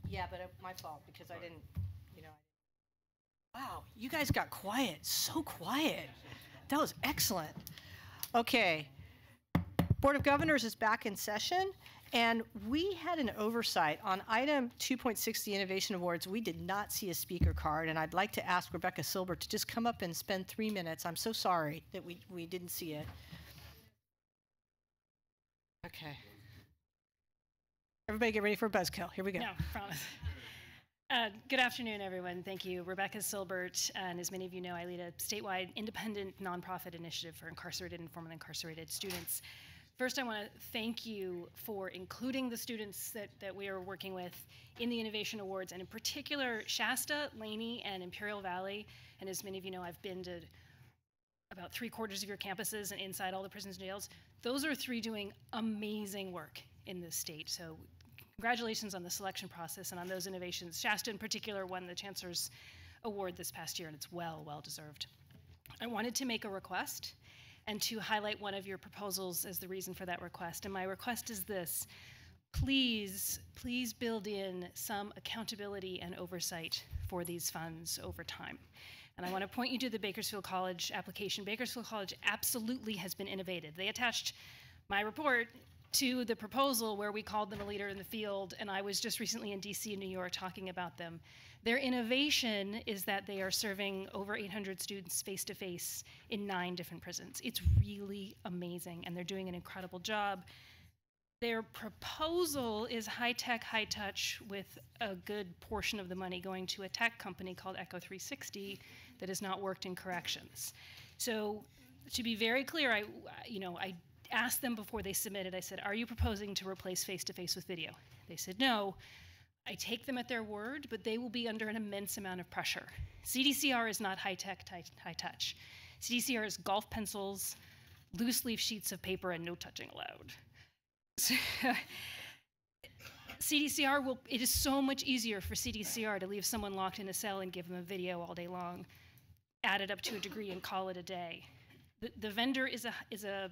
Yeah, but my fault because I didn't, you know. Wow, you guys got quiet, so quiet. That was excellent. Okay, Board of Governors is back in session, and we had an oversight on item 2.6, the Innovation Awards. We did not see a speaker card, and I'd like to ask Rebecca Silber to just come up and spend 3 minutes. I'm so sorry that we didn't see it. Okay. Everybody get ready for a buzzkill. Here we go. No, promise. Good afternoon, everyone. Thank you. Rebecca Silbert, and as many of you know, I lead a statewide independent nonprofit initiative for incarcerated and formerly incarcerated students. First, I want to thank you for including the students that we are working with in the Innovation Awards, and in particular, Shasta, Laney, and Imperial Valley. And as many of you know, I've been to about 3/4 of your campuses and inside all the prisons and jails. Those are 3 doing amazing work in this state. So congratulations on the selection process and on those innovations. Shasta in particular won the Chancellor's Award this past year, and it's well deserved. I wanted to make a request and to highlight one of your proposals as the reason for that request. And my request is this: please build in some accountability and oversight for these funds over time. And I want to point you to the Bakersfield College application. Bakersfield College absolutely has been innovative. They attached my report to the proposal where we called them a leader in the field, and I was just recently in DC and New York talking about them. Their innovation is that they are serving over 800 students face-to-face in 9 different prisons. It's really amazing, and they're doing an incredible job. Their proposal is high-tech, high-touch, with a good portion of the money going to a tech company called Echo 360 that has not worked in corrections. So to be very clear, I asked them before they submitted, I said, are you proposing to replace face-to-face with video? They said no. I take them at their word, but they will be under an immense amount of pressure. CDCR is not high-tech, high-touch. CDCR is golf pencils, loose-leaf sheets of paper, and no touching allowed. CDCR will, it is so much easier for CDCR to leave someone locked in a cell and give them a video all day long, add it up to a degree and call it a day. The vendor is a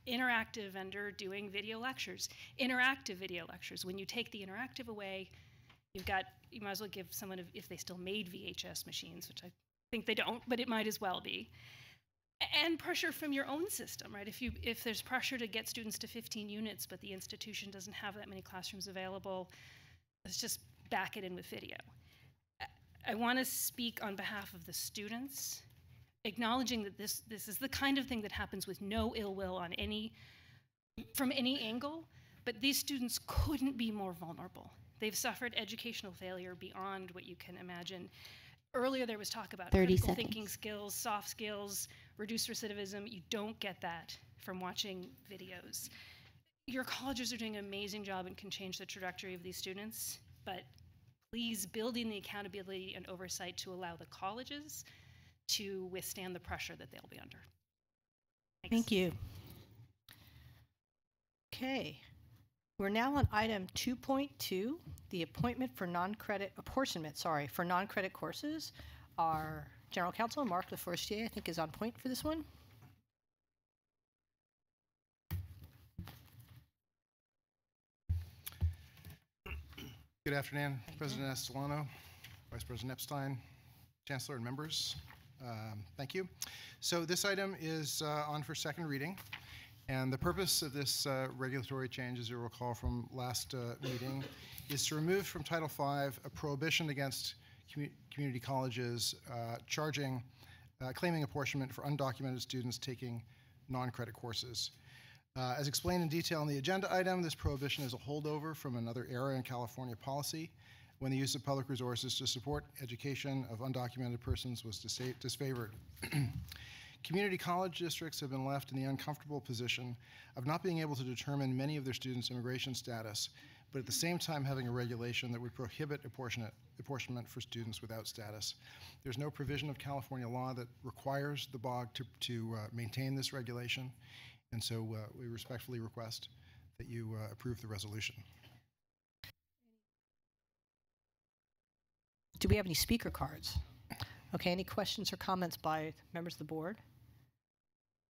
interactive vendor doing video lectures, interactive video lectures. When you take the interactive away, you might as well give someone, if they still made VHS machines, which I think they don't, but it might as well be. And pressure from your own system, right? If there's pressure to get students to 15 units, but the institution doesn't have that many classrooms available, let's just back it in with video. I want to speak on behalf of the students, acknowledging that this is the kind of thing that happens with no ill will on from any angle, but these students couldn't be more vulnerable. They've suffered educational failure beyond what you can imagine. Earlier there was talk about critical thinking skills, soft skills, reduced recidivism. You don't get that from watching videos. Your colleges are doing an amazing job and can change the trajectory of these students, but please build in the accountability and oversight to allow the colleges to withstand the pressure that they'll be under. Thanks. Thank you. Okay, we're now on item 2.2, the appointment for apportionment for non-credit courses. Our General Counsel, Mark Laforestier, I think is on point for this one. Good afternoon, President Estolano, Vice President Epstein, Chancellor, and members. Thank you. So this item is on for second reading, and the purpose of this regulatory change, as you recall from last meeting, is to remove from Title V a prohibition against community colleges claiming apportionment for undocumented students taking non-credit courses. As explained in detail in the agenda item, this prohibition is a holdover from another era in California policy, when the use of public resources to support education of undocumented persons was disfavored. Community college districts have been left in the uncomfortable position of not being able to determine many of their students' immigration status, but at the same time having a regulation that would prohibit apportionment for students without status. There's no provision of California law that requires the BOG to maintain this regulation, and so we respectfully request that you approve the resolution. Do we have any speaker cards? Okay, any questions or comments by members of the board?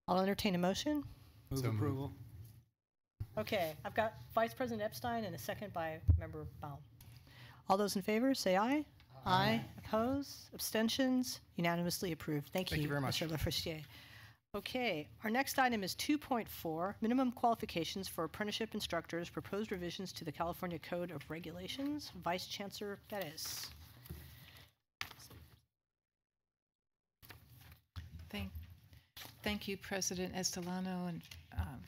I'll entertain a motion. Move approval. Okay, I've got Vice President Epstein and a second by Member Baum. All those in favor, say aye. Aye. Opposed? Abstentions? Unanimously approved. Thank you very much. Mr. Lefristier. Okay, our next item is 2.4, minimum qualifications for apprenticeship instructors, proposed revisions to the California Code of Regulations. Vice Chancellor Perez. Thank you, President Estelano and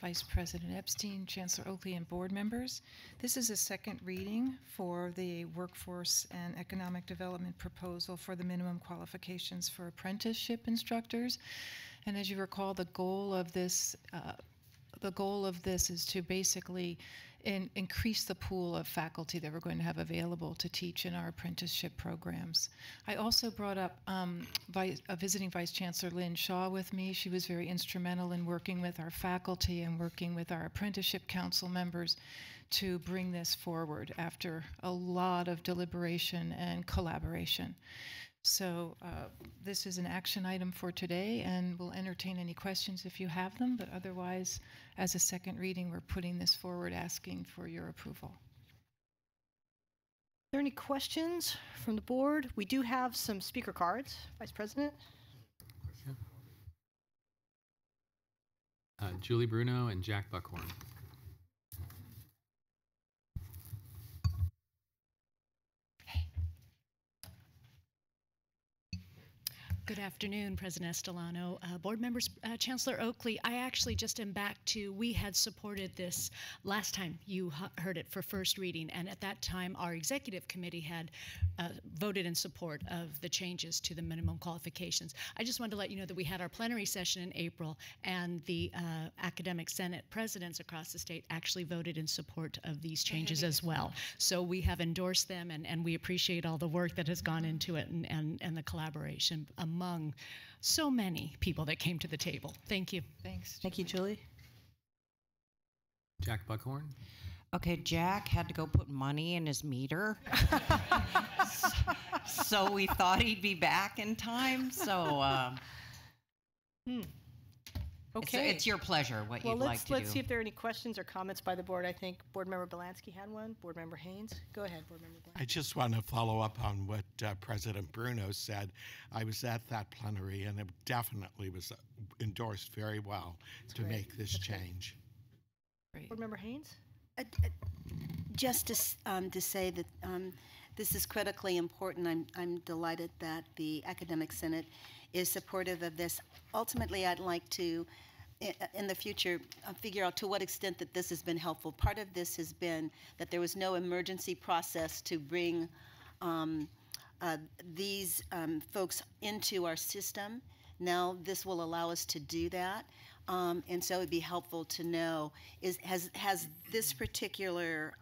Vice President Epstein, Chancellor Oakley, and board members. This is a second reading for the Workforce and Economic Development proposal for the minimum qualifications for apprenticeship instructors. And as you recall, the goal of this is to basically increase the pool of faculty that we're going to have available to teach in our apprenticeship programs. I also brought up visiting Vice Chancellor Lynn Shaw with me. She was very instrumental in working with our faculty and working with our apprenticeship council members to bring this forward after a lot of deliberation and collaboration. So this is an action item for today, and we'll entertain any questions if you have them, but otherwise, as a second reading, we're putting this forward asking for your approval. Are there any questions from the board? We do have some speaker cards. Vice President? Julie Bruno and Jack Buckhorn. Good afternoon, President Estelano, board members, Chancellor Oakley. I actually just am back to, we had supported this last time you heard it for first reading, and at that time our executive committee had voted in support of the changes to the minimum qualifications. I just wanted to let you know that we had our plenary session in April, and the academic senate presidents across the state actually voted in support of these changes as well. So we have endorsed them, and we appreciate all the work that has gone into it and the collaboration among so many people that came to the table. Thank you. Thanks. Thank you, Julie. Jack Buckhorn. Okay, Jack had to go put money in his meter. So we thought he'd be back in time. So Okay. it's your pleasure what you'd like to do. Let's see if there are any questions or comments by the board. I think Board Member Belansky had one. Board Member Haynes. Go ahead, Board Member Belansky. I just want to follow up on what President Bruno said. I was at that plenary, and it definitely was endorsed very well to make this change. Great. Board Member Haynes. Just to say that this is critically important. I'm delighted that the Academic Senate is supportive of this. Ultimately, I'd like to, in the future, figure out to what extent that this has been helpful. Part of this has been that there was no emergency process to bring these folks into our system. Now this will allow us to do that. And so it'd be helpful to know, has this particular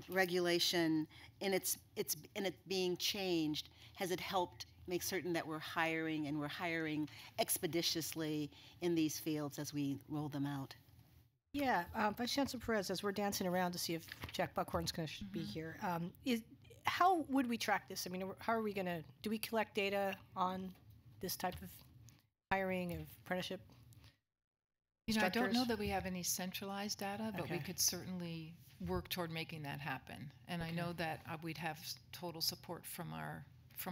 regulation, in it being changed, has it helped make certain that we're hiring expeditiously in these fields as we roll them out? Yeah, Vice Chancellor Perez, as we're dancing around to see if Jack Buckhorn's going to be here, how would we track this? I mean, how are we going to, do we collect data on this type of hiring of apprenticeship instructors? I don't know that we have any centralized data, but we Okay. could certainly work toward making that happen. And I know that we'd have total support from our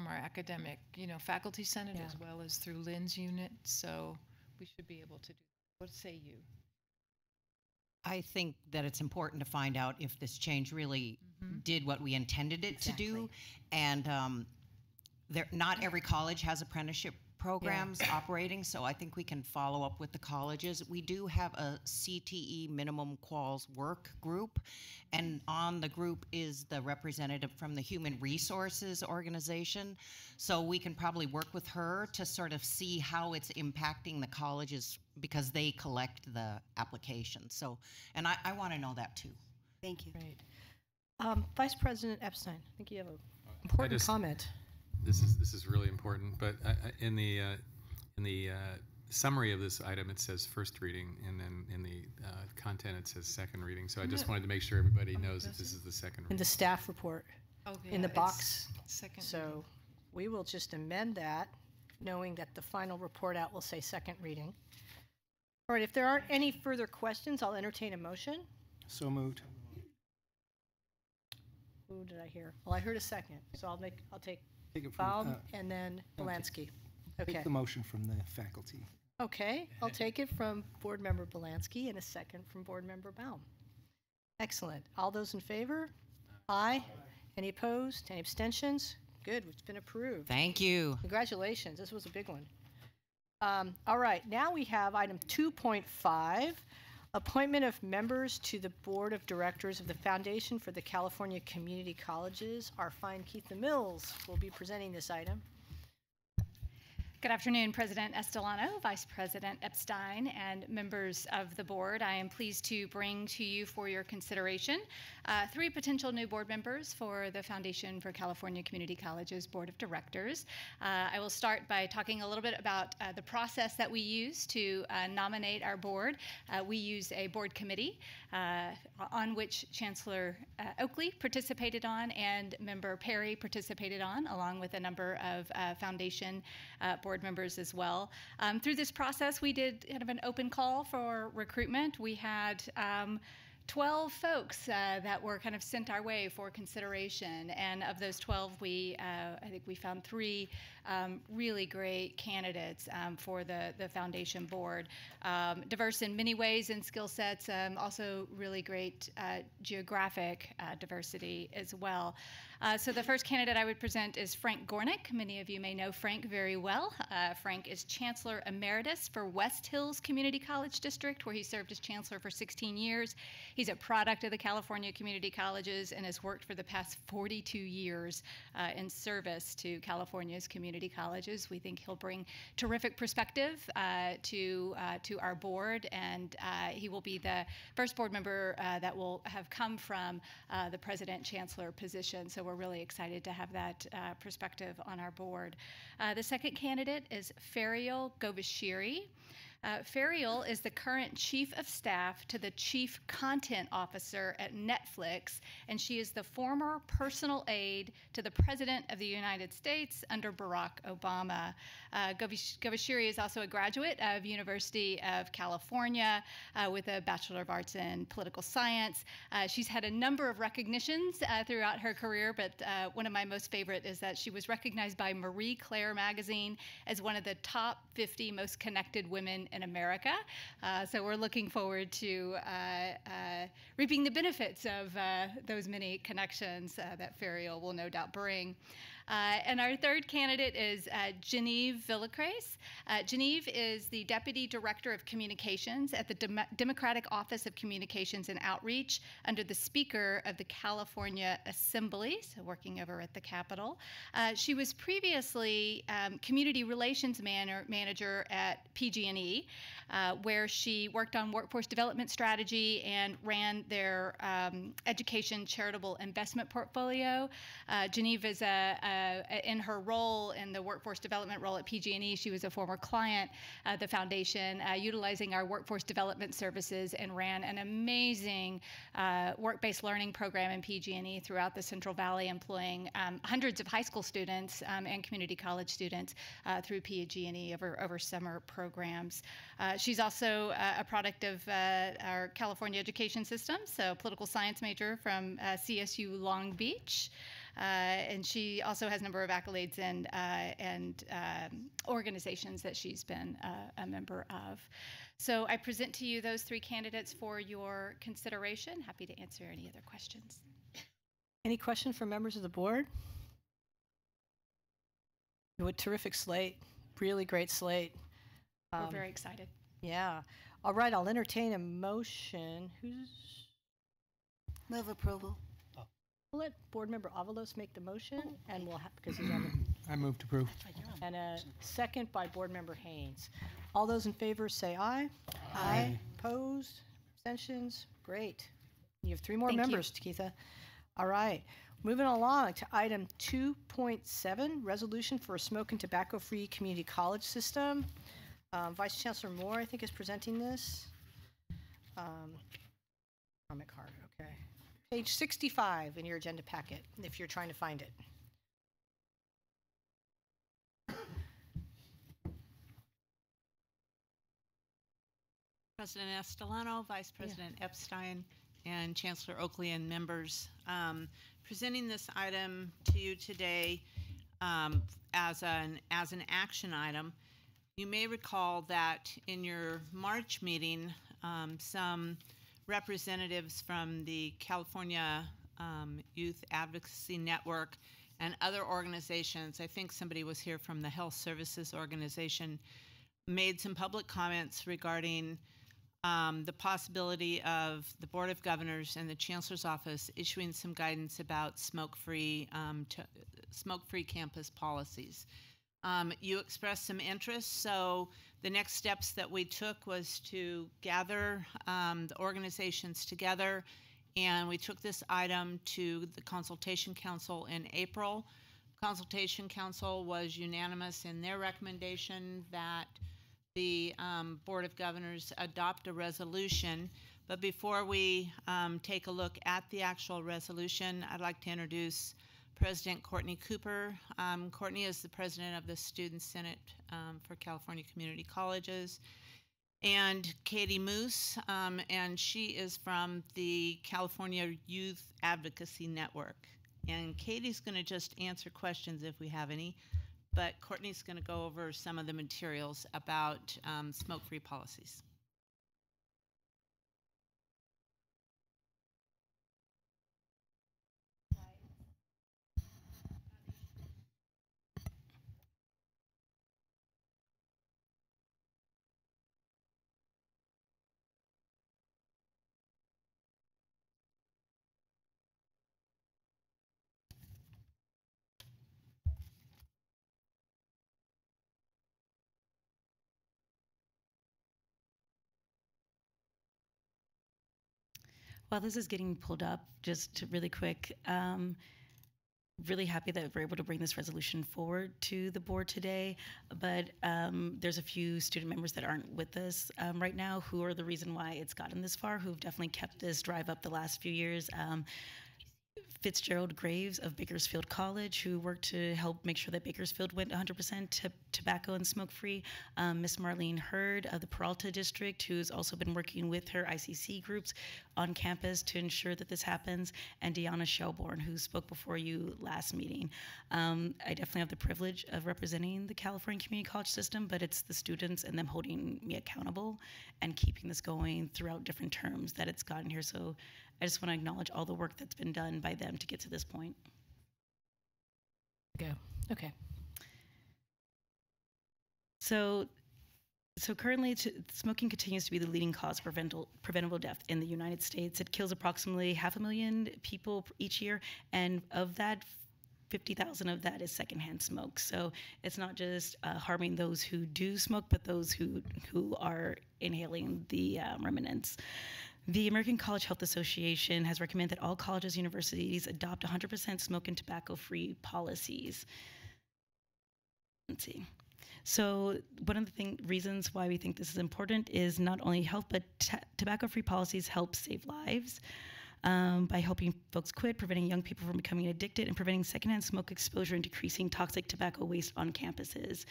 academic, faculty senate, as well as through Lynn's unit. So we should be able to do that. What say you? I think that it's important to find out if this change really did what we intended it to do. And not every college has apprenticeship programs operating, so I think we can follow up with the colleges. We do have a CTE minimum quals work group, and on the group is the representative from the Human Resources Organization, so we can probably work with her to sort of see how it's impacting the colleges because they collect the applications. So, and I want to know that too. Thank you. Great. Vice President Epstein, I think you have an important comment. This is really important, but in the summary of this item, it says first reading, and then in the content, it says second reading. So I just wanted to make sure everybody knows that this is the second reading. In the staff report, in the box. Second So reading. we will just amend that, knowing that the final report out will say second reading. All right, if there aren't any further questions, I'll entertain a motion. So moved. Who did I hear? Well, I heard a second, so I'll take Take it Baum from, and then Belansky. Okay. take the motion from the faculty. Okay, I'll take it from Board Member Belansky and a second from Board Member Baum. Excellent. All those in favor? Aye. Any opposed? Any abstentions? Good, it's been approved. Thank you. Congratulations, this was a big one. All right, now we have item 2.5, appointment of members to the Board of Directors of the Foundation for the California Community Colleges. Our fine Keitha Mills will be presenting this item. Good afternoon, President Estelano, Vice President Epstein, and members of the board. I am pleased to bring to you for your consideration 3 potential new board members for the Foundation for California Community Colleges Board of Directors. I will start by talking a little bit about the process that we use to nominate our board. We use a board committee on which Chancellor Oakley participated on and member Perry participated on, along with a number of Foundation board members as well. Through this process, we did kind of an open call for recruitment. We had 12 folks that were kind of sent our way for consideration, and of those 12, I think we found 3 really great candidates for the foundation board. Diverse in many ways in skill sets, also really great geographic diversity as well. So the first candidate I would present is Frank Gornick. Many of you may know Frank very well. Frank is Chancellor Emeritus for West Hills Community College District, where he served as Chancellor for 16 years. He's a product of the California Community Colleges and has worked for the past 42 years in service to California's community colleges. We think he'll bring terrific perspective to our board, and he will be the first board member that will have come from the President-Chancellor position. So we're really excited to have that perspective on our board. The second candidate is Farial Govashiri. Farial is the current Chief of Staff to the Chief Content Officer at Netflix, and she is the former personal aide to the President of the United States under Barack Obama. Govashiri is also a graduate of University of California with a Bachelor of Arts in Political Science. She's had a number of recognitions throughout her career, but one of my most favorite is that she was recognized by Marie Claire magazine as one of the top 50 most connected women in America. So we're looking forward to reaping the benefits of those many connections that Farial will no doubt bring. And our third candidate is Genevieve Villacres. Genevieve is the Deputy Director of Communications at the Democratic Office of Communications and Outreach under the Speaker of the California Assembly, so working over at the Capitol. She was previously Community Relations Manager at PG&E, where she worked on workforce development strategy and ran their education charitable investment portfolio. Genevieve is in her role in the workforce development role at PG&E, she was a former client of the foundation, utilizing our workforce development services, and ran an amazing work-based learning program in PG&E throughout the Central Valley, employing hundreds of high school students and community college students through PG&E over summer programs. She's also a product of our California education system, so political science major from CSU Long Beach. And she also has a number of accolades and organizations that she's been a member of. So I present to you those 3 candidates for your consideration. Happy to answer any other questions. Any questions from members of the board? What terrific slate. Really great slate. We're very excited. Yeah. All right, I'll entertain a motion. Move approval. We'll let Board Member Avalos make the motion, and we'll have, because he's on the, I move to approve. and a second by Board Member Haynes. All those in favor say aye. Aye. Opposed? Abstentions? Great. You have 3 more Thank you. members, Keitha. All right. Moving along to item 2.7, resolution for a smoke and tobacco-free community college system. Vice Chancellor Moore, I think, is presenting this. Comment card, okay. Page 65 in your agenda packet, if you're trying to find it. President Estelano, Vice President Epstein, and Chancellor Oakley and members. presenting this item to you today as an action item. You may recall that in your March meeting, some representatives from the California Youth Advocacy Network and other organizations, I think somebody was here from the Health Services Organization, made some public comments regarding the possibility of the Board of Governors and the Chancellor's Office issuing some guidance about smoke-free campus policies. You expressed some interest, so the next steps that we took was to gather the organizations together, and we took this item to the Consultation Council in April. Consultation Council was unanimous in their recommendation that the Board of Governors adopt a resolution. But before we take a look at the actual resolution, I'd like to introduce President Courtney Cooper. Courtney is the president of the Student Senate for California Community Colleges. And Katie Moose, and she is from the California Youth Advocacy Network. And Katie's going to just answer questions if we have any, but Courtney's going to go over some of the materials about smoke-free policies. While this is getting pulled up, just really quick, really happy that we're able to bring this resolution forward to the board today, but there's a few student members that aren't with us right now who are the reason why it's gotten this far, who've definitely kept this drive up the last few years. Fitzgerald Graves of Bakersfield College, who worked to help make sure that Bakersfield went 100% to tobacco and smoke-free. Miss Marlene Hurd of the Peralta District, who's also been working with her ICC groups on campus to ensure that this happens. And Deanna Shelbourne, who spoke before you last meeting. I definitely have the privilege of representing the California Community College system, but it's the students and them holding me accountable and keeping this going throughout different terms that it's gotten here. So I just want to acknowledge all the work that's been done by them to get to this point. Okay. So currently, smoking continues to be the leading cause of preventable death in the United States. It kills approximately 500,000 people each year, and of that, 50,000 of that is secondhand smoke. So it's not just harming those who do smoke, but those who are inhaling the remnants. The American College Health Association has recommended that all colleges and universities adopt 100% smoke and tobacco-free policies. Let's see. So one of the reasons why we think this is important is not only health, but tobacco-free policies help save lives by helping folks quit, preventing young people from becoming addicted, and preventing secondhand smoke exposure and decreasing toxic tobacco waste on campuses.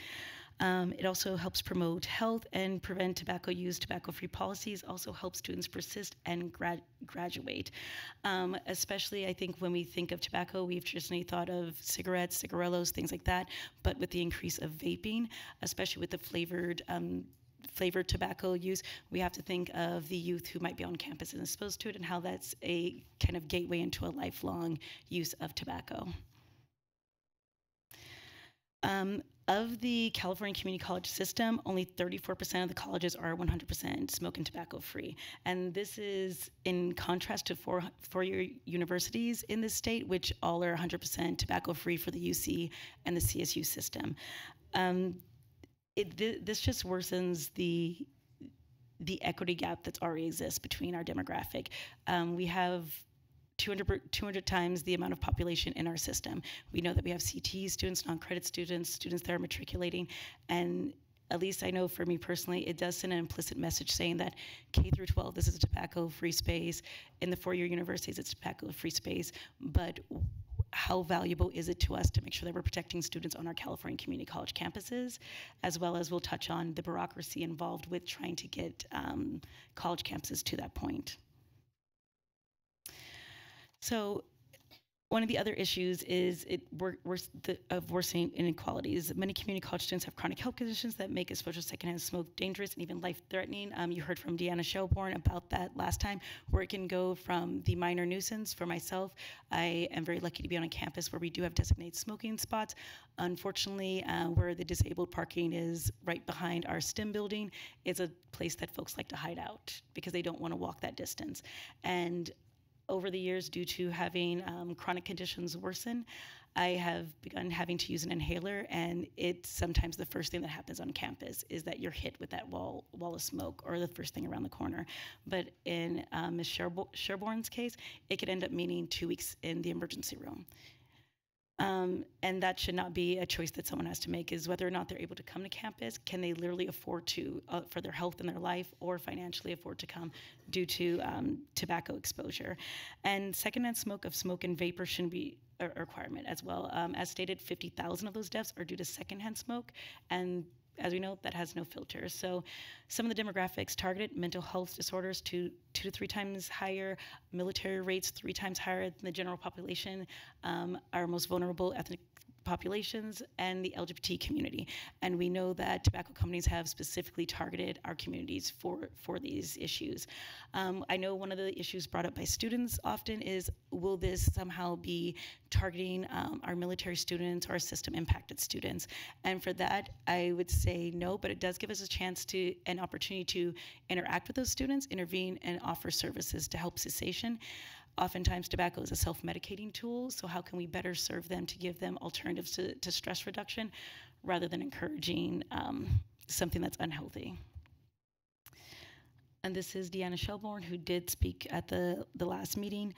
It also helps promote health and prevent tobacco use. Tobacco-free policies also help students persist and graduate. Especially, I think, when we think of tobacco, we've traditionally thought of cigarettes, cigarillos, things like that. But with the increase of vaping, especially with the flavored tobacco use, we have to think of the youth who might be on campus and exposed to it, and how that's a kind of gateway into a lifelong use of tobacco. Of the California Community College system, only 34% of the colleges are 100% smoke and tobacco free. And this is in contrast to four-year universities in this state, which all are 100% tobacco free for the UC and the CSU system. This just worsens the equity gap that's already exists between our demographic. We have 200 times the amount of population in our system. We know that we have CT students, non-credit students, students that are matriculating, and at least I know for me personally, it does send an implicit message saying that K through 12, this is a tobacco-free space. In the four-year universities, it's a tobacco-free space, but how valuable is it to us to make sure that we're protecting students on our California community college campuses, as well as we'll touch on the bureaucracy involved with trying to get college campuses to that point. So One of the other issues is of worsening inequalities. Many community college students have chronic health conditions that make exposure to secondhand smoke dangerous and even life-threatening. You heard from Deanna Shelbourne about that last time, where it can go from the minor nuisance. For myself, I am very lucky to be on a campus where we do have designated smoking spots. Unfortunately, where the disabled parking is right behind our STEM building, it's a place that folks like to hide out because they don't want to walk that distance. And over the years, due to having chronic conditions worsen, I have begun having to use an inhaler, and it's sometimes the first thing that happens on campus is that you're hit with that wall of smoke, or the first thing around the corner. But in Ms. Sherborne's case, it could end up meaning 2 weeks in the emergency room. And that should not be a choice that someone has to make, is whether or not they're able to come to campus. Can they literally afford to, for their health and their life, or financially afford to come due to tobacco exposure? And secondhand smoke and vapor shouldn't be a requirement as well. As stated, 50,000 of those deaths are due to secondhand smoke, and as we know, that has no filters. So some of the demographics targeted: mental health disorders 2 to 3 times higher, military rates 3 times higher than the general population, our most vulnerable ethnic populations, and the LGBT community. And we know that tobacco companies have specifically targeted our communities for these issues. I know one of the issues brought up by students often is, will this somehow be targeting our military students or our system impacted students? And for that, I would say no, but it does give us a chance to, an opportunity to interact with those students, intervene, and offer services to help cessation. Oftentimes, tobacco is a self-medicating tool, so how can we better serve them to give them alternatives to stress reduction rather than encouraging something that's unhealthy? And this is Deanna Shelbourne, who did speak at the last meeting.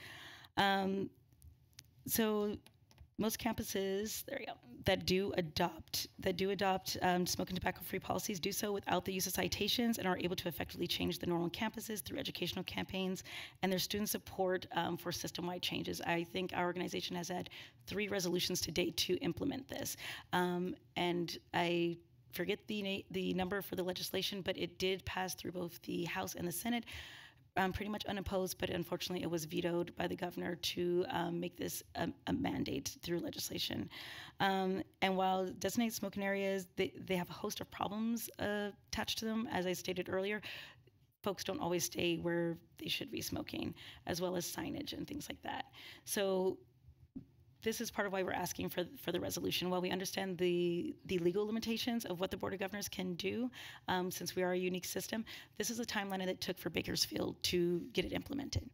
So most campuses, there you go, that do adopt smoke and tobacco-free policies do so without the use of citations, and are able to effectively change the norm on campuses through educational campaigns and their student support for system-wide changes. I think our organization has had 3 resolutions to date to implement this, and I forget the number for the legislation, but it did pass through both the House and the Senate. Pretty much unopposed, but unfortunately it was vetoed by the governor to make this a mandate through legislation. And while designated smoking areas, they have a host of problems attached to them, as I stated earlier, folks don't always stay where they should be smoking, as well as signage and things like that. So this is part of why we're asking for the resolution. While we understand the legal limitations of what the Board of Governors can do, since we are a unique system, this is a timeline that it took for Bakersfield to get it implemented.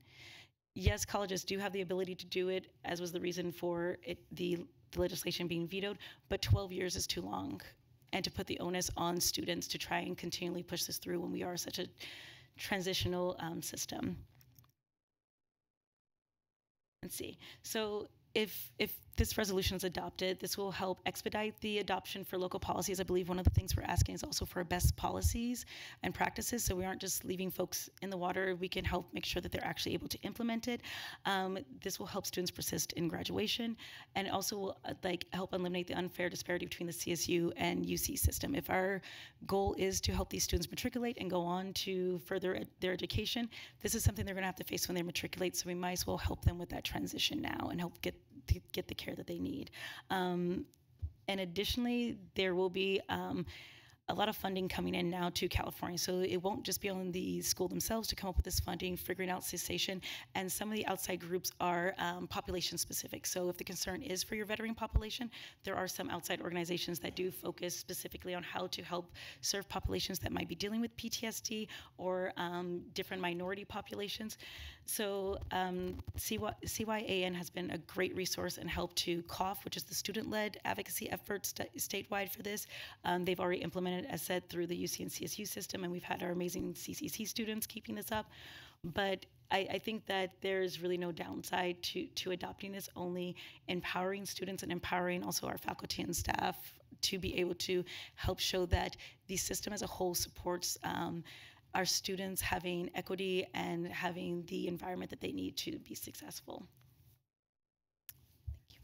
Yes, colleges do have the ability to do it, as was the reason for the legislation being vetoed, but 12 years is too long. And to put the onus on students to try and continually push this through when we are such a transitional system. Let's see. So if this resolution is adopted, this will help expedite the adoption for local policies. I believe one of the things we're asking is also for best policies and practices, so we aren't just leaving folks in the water. We can help make sure that they're actually able to implement it. This will help students persist in graduation, and also will help eliminate the unfair disparity between the CSU and UC system. If our goal is to help these students matriculate and go on to further their education, this is something they're going to have to face when they matriculate, so we might as well help them with that transition now and help get the care that they need. And additionally, there will be a lot of funding coming in now to California. So it won't just be on the school themselves to come up with this funding, figuring out cessation, and some of the outside groups are population specific. So if the concern is for your veteran population, there are some outside organizations that do focus specifically on how to help serve populations that might be dealing with PTSD or different minority populations. So CYAN has been a great resource and help to COUGH, which is the student-led advocacy effort statewide for this. They've already implemented, as said, through the UC and CSU system, and we've had our amazing CCC students keeping this up. But I think that there's really no downside to adopting this, only empowering students and empowering also our faculty and staff to be able to help show that the system as a whole supports our students having equity and having the environment that they need to be successful. Thank you.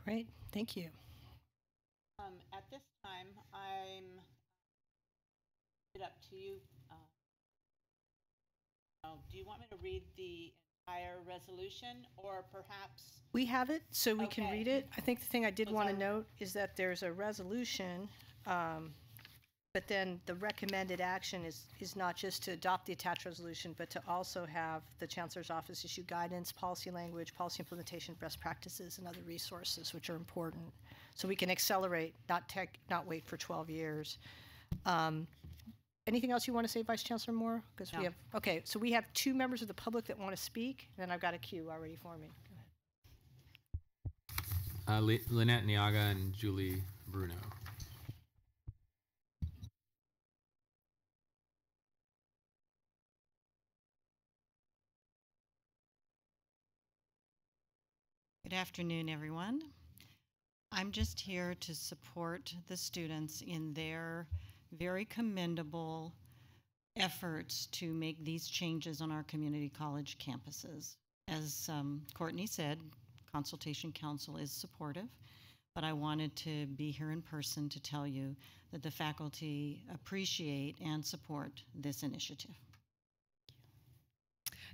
Great, thank you. At this time, I'm it up to you. Do you want me to read the by a resolution, or perhaps? We have it, so we can Okay. read it. I think the thing I did Was want to our- note is that there's a resolution, but then the recommended action is not just to adopt the attached resolution, but to also have the Chancellor's Office issue guidance, policy language, policy implementation, best practices, and other resources, which are important. So we can accelerate, not wait for 12 years. Anything else you want to say, Vice Chancellor Moore? Because No. we have, okay, so we have 2 members of the public that want to speak, and then I've got a queue already forming. Go ahead. Lynette Niaga and Julie Bruno. Good afternoon, everyone. I'm just here to support the students in their very commendable efforts to make these changes on our community college campuses. As Courtney said, Consultation Council is supportive, but I wanted to be here in person to tell you that the faculty appreciate and support this initiative.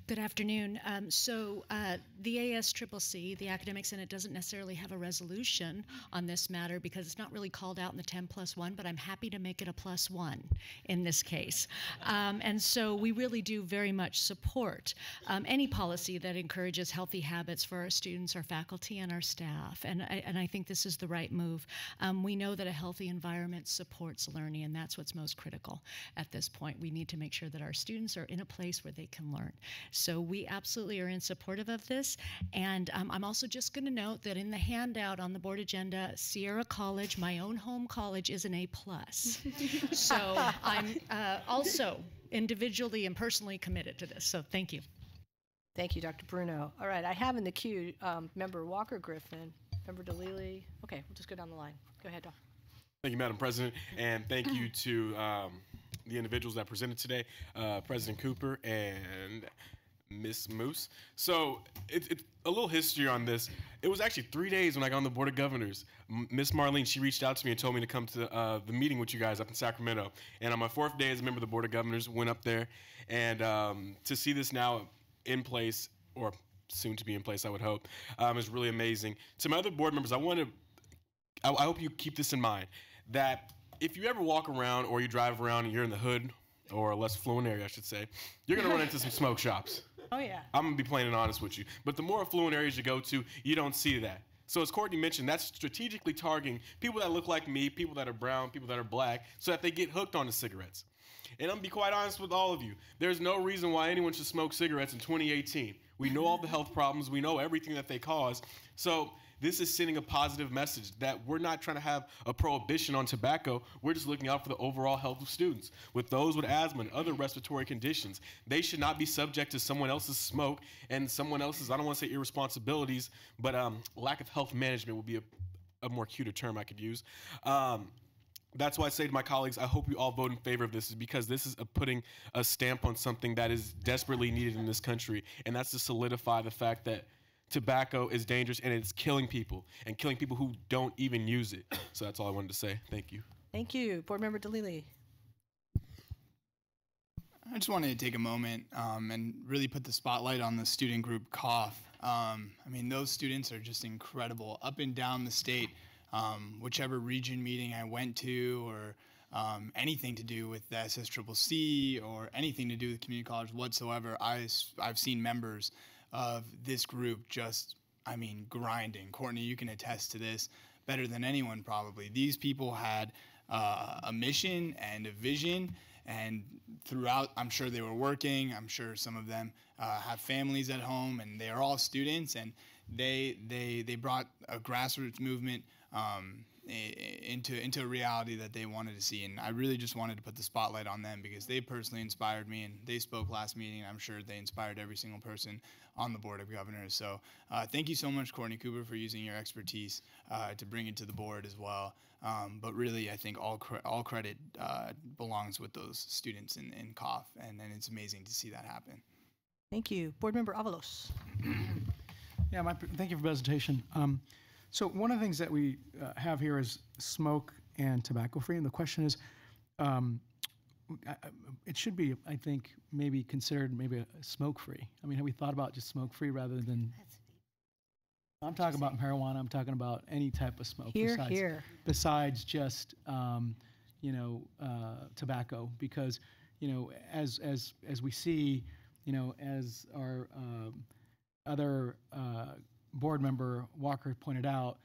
Good afternoon. The ASCCC, the Academic Senate, doesn't necessarily have a resolution on this matter because it's not really called out in the 10+1, but I'm happy to make it a +1 in this case. And so we really do very much support any policy that encourages healthy habits for our students, our faculty, and our staff. And I think this is the right move. We know that a healthy environment supports learning, and that's what's most critical at this point. We need to make sure that our students are in a place where they can learn. So we absolutely are in supportive of this. And I'm also just going to note that in the handout on the board agenda, Sierra College, my own home college, is an A+. So I'm also individually and personally committed to this. So thank you. Thank you, Dr. Bruno. All right, I have in the queue Member Walker Griffin, Member DeLille. Okay, we'll just go down the line. Go ahead, Doc. Thank you, Madam President, and thank you to the individuals that presented today, President Cooper and Miss Moose. So it's a little history on this. It was actually 3 days when I got on the Board of Governors. Miss Marlene, she reached out to me and told me to come to the meeting with you guys up in Sacramento. And on my 4th day as a member of the Board of Governors, went up there. And to see this now in place, or soon to be in place, I would hope, is really amazing. To my other board members, I hope you keep this in mind, that if you ever walk around or you drive around and you're in the hood, or a less affluent area, I should say, you're going to run into some smoke shops. Oh, yeah. I'm going to be plain and honest with you. But the more affluent areas you go to, you don't see that. So as Courtney mentioned, that's strategically targeting people that look like me, people that are brown, people that are black, so that they get hooked on the cigarettes. And I'm going to be quite honest with all of you. There's no reason why anyone should smoke cigarettes in 2018. We know all the health problems. We know everything that they cause. So this is sending a positive message that we're not trying to have a prohibition on tobacco. We're just looking out for the overall health of students. With those with asthma and other respiratory conditions, they should not be subject to someone else's smoke and someone else's, I don't want to say irresponsibilities, but lack of health management would be a more cuter term I could use. That's why I say to my colleagues, I hope you all vote in favor of this, because this is putting a stamp on something that is desperately needed in this country, and that's to solidify the fact that tobacco is dangerous and it's killing people, and killing people who don't even use it. So that's all I wanted to say. Thank you. Thank you. Board Member DeLille. I just wanted to take a moment and really put the spotlight on the student group COUGH. I mean, those students are just incredible up and down the state. Whichever region meeting I went to, or anything to do with the SSCCC, or anything to do with community college whatsoever, I've seen members of this group just, I mean, grinding. Courtney, you can attest to this better than anyone probably. These people had a mission and a vision, and throughout, I'm sure they were working. I'm sure some of them have families at home, and they are all students, and they brought a grassroots movement into a reality that they wanted to see. And I really just wanted to put the spotlight on them, because they personally inspired me, and they spoke last meeting, and I'm sure they inspired every single person on the Board of Governors. So thank you so much, Courtney Cooper, for using your expertise to bring it to the board as well. But really, I think all credit belongs with those students in COUGH, and it's amazing to see that happen. Thank you. Board Member Avalos. Yeah, thank you for the presentation. So one of the things that we have here is smoke and tobacco free, and the question is, it should be, I think, maybe considered maybe a smoke-free. I mean, have we thought about just smoke-free rather than? I'm talking about marijuana. I'm talking about any type of smoke besides just tobacco, because as we see, as our other board member Walker pointed out,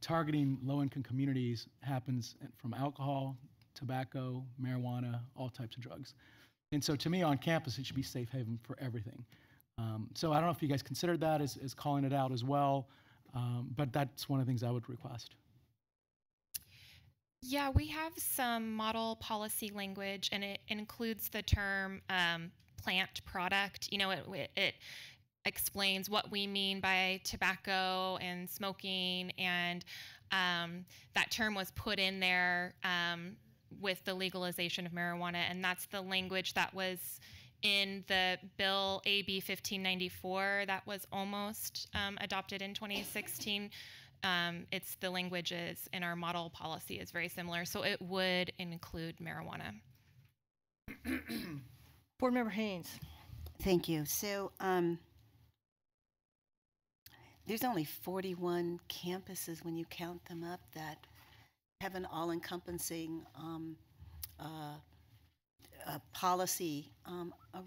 targeting low-income communities happens from alcohol, tobacco, marijuana, all types of drugs. And so to me, on campus, it should be safe haven for everything. So I don't know if you guys considered that as calling it out as well, but that's one of the things I would request. Yeah, we have some model policy language, and it includes the term plant product. It explains what we mean by tobacco and smoking, and that term was put in there with the legalization of marijuana, and that's the language that was in the bill AB 1594 that was almost adopted in 2016. It's the languages in our model policy is very similar, so it would include marijuana. Board Member Haynes. Thank you. So there's only 41 campuses when you count them up that have an all-encompassing policy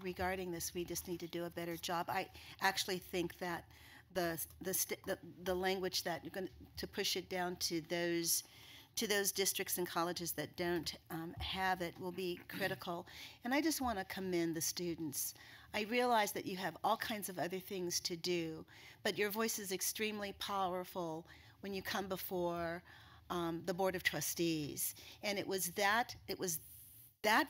regarding this. We just need to do a better job. I actually think that the language that you're going to push it down to those districts and colleges that don't have it will be critical. And I just want to commend the students. I realize that you have all kinds of other things to do, but your voice is extremely powerful when you come before the Board of Trustees. And it was that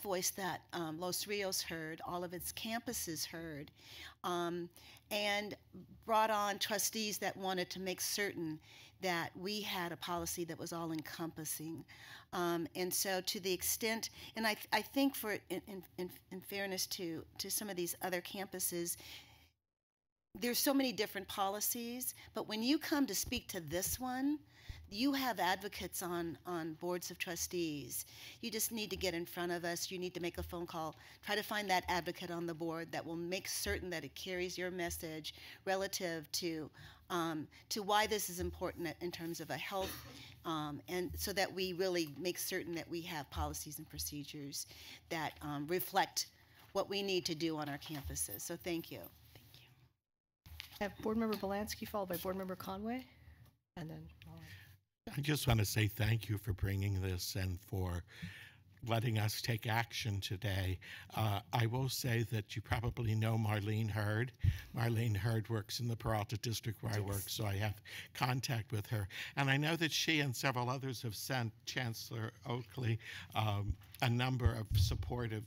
voice that Los Rios heard, all of its campuses heard, and brought on trustees that wanted to make certain that we had a policy that was all-encompassing. And so to the extent, and I think for in fairness to some of these other campuses, there's so many different policies, but when you come to speak to this one, you have advocates on boards of trustees. You just need to get in front of us. You need to make a phone call. Try to find that advocate on the board that will make certain that it carries your message relative to why this is important in terms of a health, and so that we really make certain that we have policies and procedures that reflect what we need to do on our campuses. So thank you. Thank you. I have Board Member Belansky followed by Board Member Conway, and then I just want to say thank you for bringing this and for letting us take action today. I will say that you probably know Marlene Hurd. Marlene Hurd works in the Peralta district where I work, so I have contact with her. And I know that she and several others have sent Chancellor Oakley a number of supportive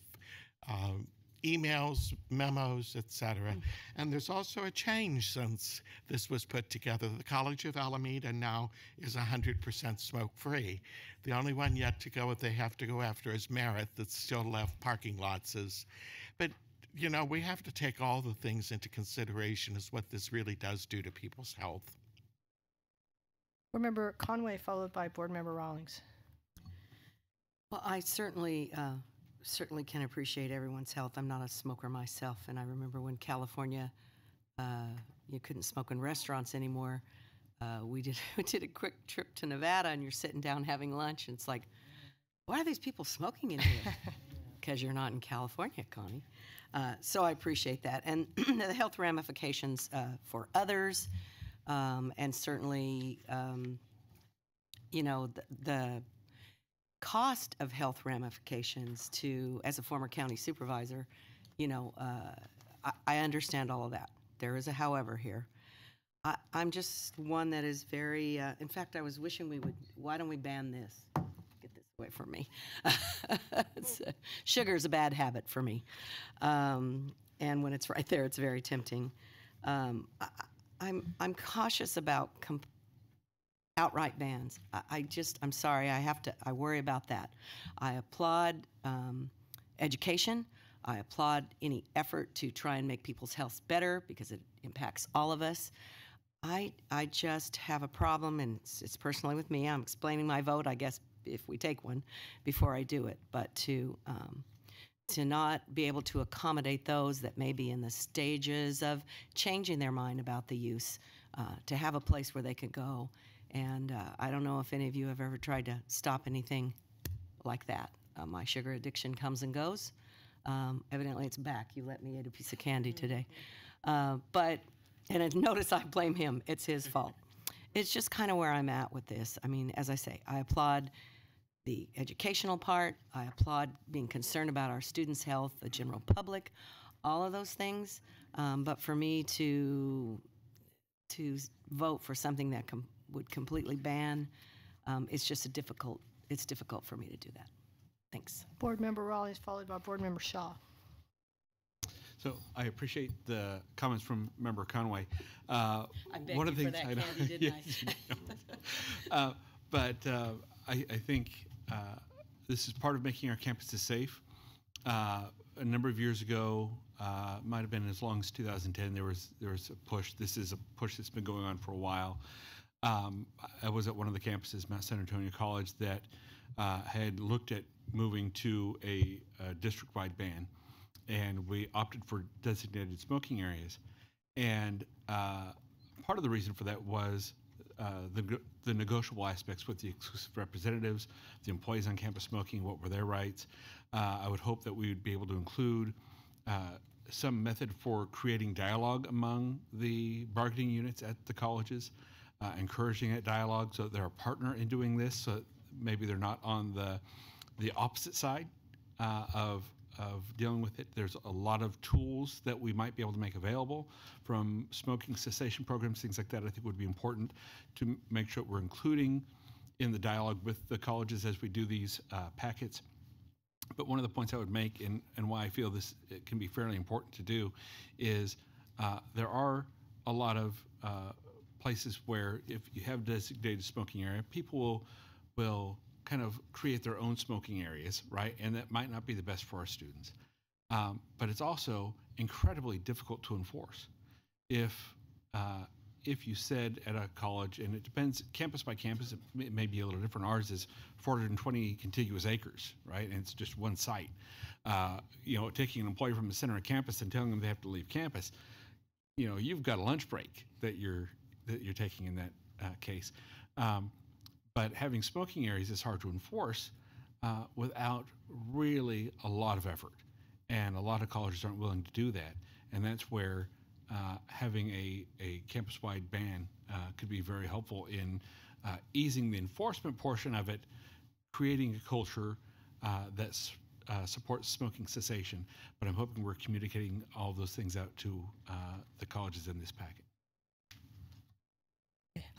emails, memos, etc. And there's also a change since this was put together. The College of Alameda now is 100% smoke-free. The only one yet to go that they have to go after is Merritt, that's still left parking lots. But, we have to take all the things into consideration as what this really does do to people's health. Board Member Conway followed by Board Member Rawlings. Well, I certainly can appreciate everyone's health. I'm not a smoker myself, and I remember when California, you couldn't smoke in restaurants anymore. We did a quick trip to Nevada, and you're sitting down having lunch, and it's like, why are these people smoking in here? Because you're not in California, Connie. So I appreciate that. And the health ramifications for others, and certainly, the cost of health ramifications as a former county supervisor, I understand all of that. There is a however here. I'm just one that is very, in fact, I was wishing why don't we ban this? Get this away from me. Sugar is a bad habit for me. And when it's right there, it's very tempting. I'm cautious about outright bans. I'm sorry, I worry about that. I applaud education. I applaud any effort to try and make people's health better because it impacts all of us. I just have a problem, and it's personally with me. I'm explaining my vote. I guess if we take one, before I do it. But to not be able to accommodate those that may be in the stages of changing their mind about the use, to have a place where they could go. And I don't know if any of you have ever tried to stop anything like that. My sugar addiction comes and goes. Evidently it's back. You let me eat a piece of candy today. Notice I blame him. It's his fault. It's just kind of where I'm at with this. I mean, as I say, I applaud the educational part. I applaud being concerned about our students' health, the general public, all of those things. But for me to vote for something that would completely ban, it's difficult for me to do that. Thanks. Board Member Raleigh is followed by Board Member Shaw. So I appreciate the comments from Member Conway. I begged one of the you things for that candy, didn't I? But I think this is part of making our campuses safe. A number of years ago, might have been as long as 2010, there was a push. This is a push that's been going on for a while. I was at one of the campuses, Mount San Antonio College, that had looked at moving to a district-wide ban, and we opted for designated smoking areas. And part of the reason for that was the negotiable aspects with the exclusive representatives, the employees on campus smoking, what were their rights. I would hope that we would be able to include some method for creating dialogue among the bargaining units at the colleges, encouraging that dialogue so that they're a partner in doing this, so that maybe they're not on the opposite side of dealing with it. There's a lot of tools that we might be able to make available, from smoking cessation programs, things like that. I think would be important to make sure we're including in the dialogue with the colleges as we do these packets. But one of the points I would make, and why I feel this it can be fairly important to do, is there are a lot of places where if you have designated smoking area, people will kind of create their own smoking areas, right? And that might not be the best for our students. But it's also incredibly difficult to enforce. If you said at a college, and it depends campus by campus, it may be a little different. Ours is 420 contiguous acres, right? And it's just one site. Taking an employee from the center of campus and telling them they have to leave campus, you've got a lunch break that you're taking in that case. But having smoking areas is hard to enforce without really a lot of effort. And a lot of colleges aren't willing to do that. And that's where having a campus-wide ban could be very helpful in easing the enforcement portion of it, creating a culture that supports smoking cessation. But I'm hoping we're communicating all those things out to the colleges in this packet.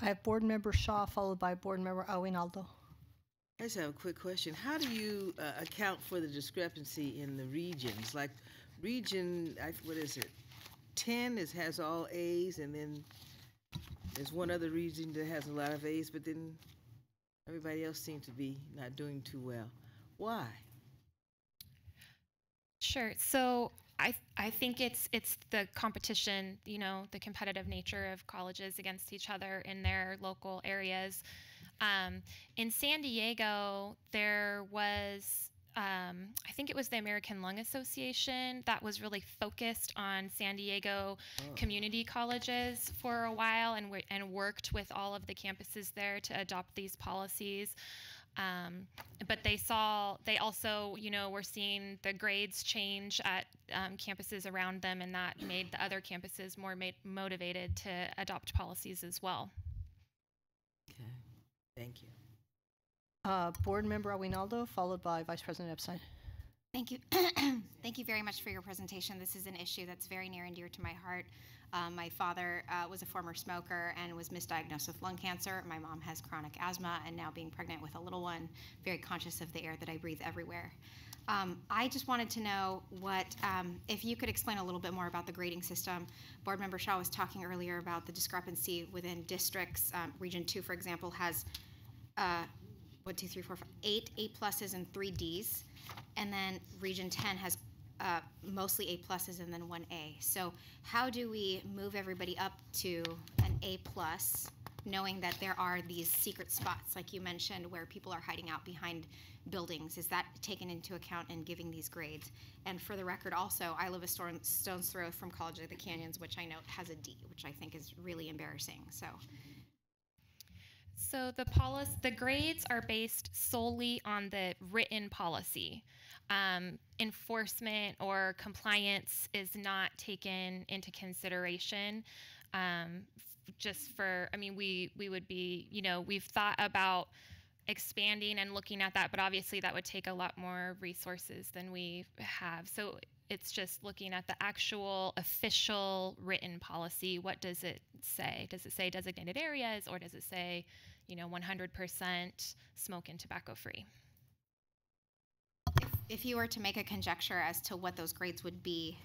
I have Board Member Shaw followed by Board Member Aguinaldo. I just have a quick question. How do you account for the discrepancy in the regions? Like region, what is it? 10 has all A's, and then there's one other region that has a lot of A's, but then everybody else seems to be not doing too well. Why? Sure. So I think it's the competition, the competitive nature of colleges against each other in their local areas. In San Diego, there was, I think it was the American Lung Association that was really focused on San Diego community colleges for a while, and worked with all of the campuses there to adopt these policies. But they also, were seeing the grades change at campuses around them, and that made the other campuses more motivated to adopt policies as well. Okay, thank you. Board Member Aguinaldo, followed by Vice President Epstein. Thank you. Thank you very much for your presentation. This is an issue that's very near and dear to my heart. My father was a former smoker and was misdiagnosed with lung cancer. My mom has chronic asthma, and now being pregnant with a little one, very conscious of the air that I breathe everywhere. I just wanted to know if you could explain a little bit more about the grading system. Board Member Shaw was talking earlier about the discrepancy within districts. Region 2, for example, has 8 A+s and 3 Ds, and then Region 10 has mostly A+s and then 1 A. So how do we move everybody up to an A+, knowing that there are these secret spots, like you mentioned, where people are hiding out behind buildings? Is that taken into account in giving these grades? And for the record, also, I live a stone's throw from College of the Canyons, which I know has a D, which I think is really embarrassing. So the grades are based solely on the written policy. Enforcement or compliance is not taken into consideration. Just for, I mean, we would be, you know, we've thought about expanding and looking at that, but obviously that would take a lot more resources than we have. So it's just looking at the actual official written policy. What does it say? Does it say designated areas, or does it say, you know, 100% smoke and tobacco free? If you were to make a conjecture as to what those grades would be,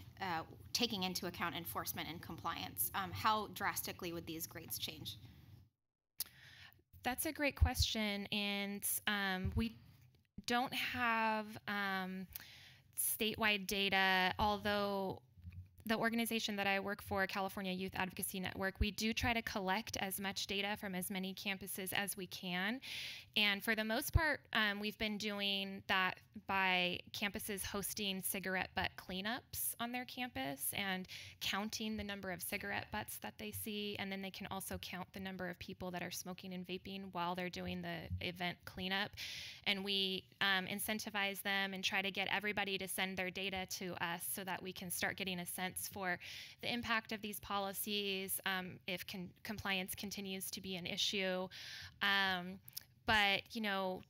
taking into account enforcement and compliance, how drastically would these grades change? That's a great question, and we don't have statewide data, although the organization that I work for, California Youth Advocacy Network, we do try to collect as much data from as many campuses as we can. And for the most part, we've been doing that by campuses hosting cigarette butt cleanups on their campus and counting the number of cigarette butts that they see. And then they can also count the number of people that are smoking and vaping while they're doing the event cleanup. And we incentivize them and try to get everybody to send their data to us so that we can start getting a sense for the impact of these policies, if compliance continues to be an issue. But, you know,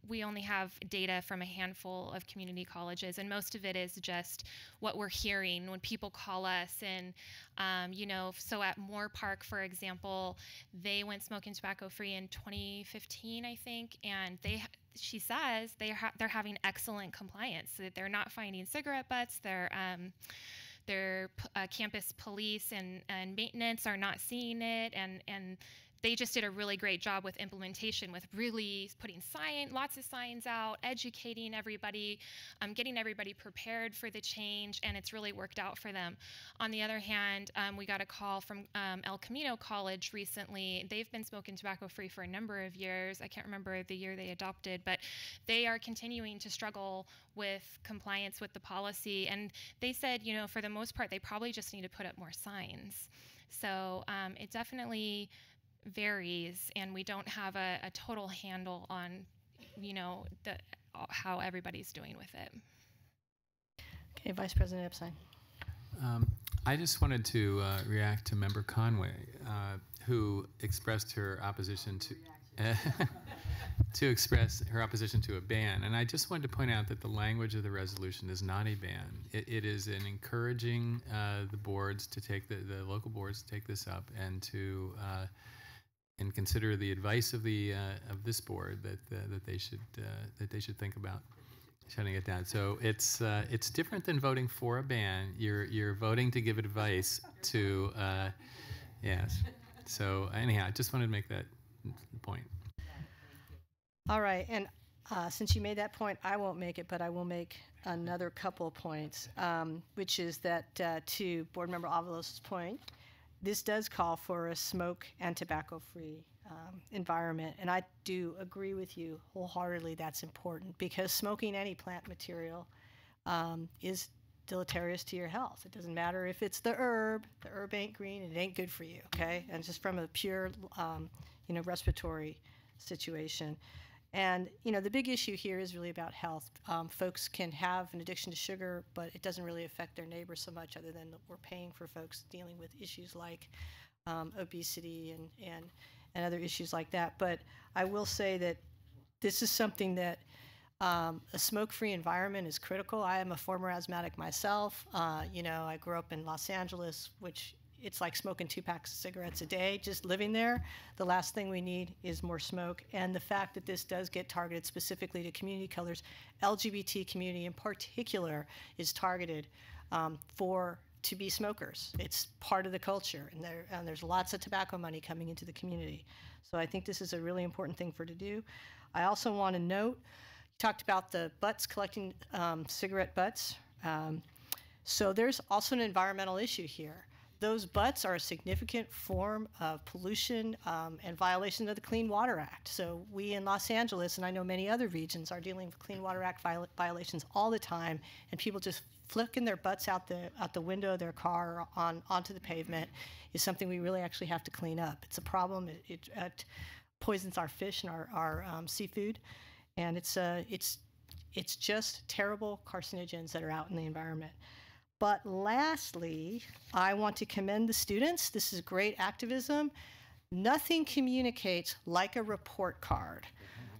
we only have data from a handful of community colleges, and most of it is just what we're hearing when people call us. And, you know, so at Moore Park, for example, they went smoking tobacco free in 2015, I think, and she says they're having excellent compliance. They're not finding cigarette butts. Their campus police and maintenance are not seeing it, and they just did a really great job with implementation, with really putting lots of signs out, educating everybody, getting everybody prepared for the change, and it's really worked out for them. On the other hand, we got a call from El Camino College recently. They've been smoking tobacco free for a number of years. I can't remember the year they adopted, but they are continuing to struggle with compliance with the policy. And they said, you know, for the most part, they probably just need to put up more signs. So it definitely varies, and we don't have a total handle on, you know, how everybody's doing with it. Okay, Vice President Epstein. I just wanted to react to Member Conway, who expressed her opposition to express her opposition to a ban. And I just wanted to point out that the language of the resolution is not a ban. It is an encouraging the boards to take the local boards to take this up and to and consider the advice of this board that they should think about shutting it down. So it's different than voting for a ban. You're voting to give advice to yes. So anyhow, I just wanted to make that point. All right, and since you made that point, I won't make it, but I will make another couple of points, which is that to Board Member Avalos' point, this does call for a smoke and tobacco-free environment, and I do agree with you wholeheartedly. That's important because smoking any plant material is deleterious to your health. It doesn't matter if it's the herb ain't green, it ain't good for you, okay? And just from a pure, respiratory situation. And, the big issue here is really about health. Folks can have an addiction to sugar, but it doesn't really affect their neighbors so much other than we're paying for folks dealing with issues like obesity and other issues like that. But I will say that this is something that a smoke-free environment is critical. I am a former asthmatic myself. I grew up in Los Angeles, which it's like smoking 2 packs of cigarettes a day, just living there. The last thing we need is more smoke. And the fact that this does get targeted specifically to community colors, LGBT community in particular is targeted to be smokers. It's part of the culture, and there's lots of tobacco money coming into the community. So I think this is a really important thing for to do. I also want to note, you talked about the butts, collecting cigarette butts. So there's also an environmental issue here. those butts are a significant form of pollution and violation of the Clean Water Act. So we in Los Angeles, and I know many other regions, are dealing with Clean Water Act violations all the time, and people just flicking their butts out the window of their car or onto the pavement is something we really actually have to clean up. It's a problem. It poisons our fish and our seafood, and it's just terrible carcinogens that are out in the environment. But lastly, I want to commend the students. This is great activism. Nothing communicates like a report card.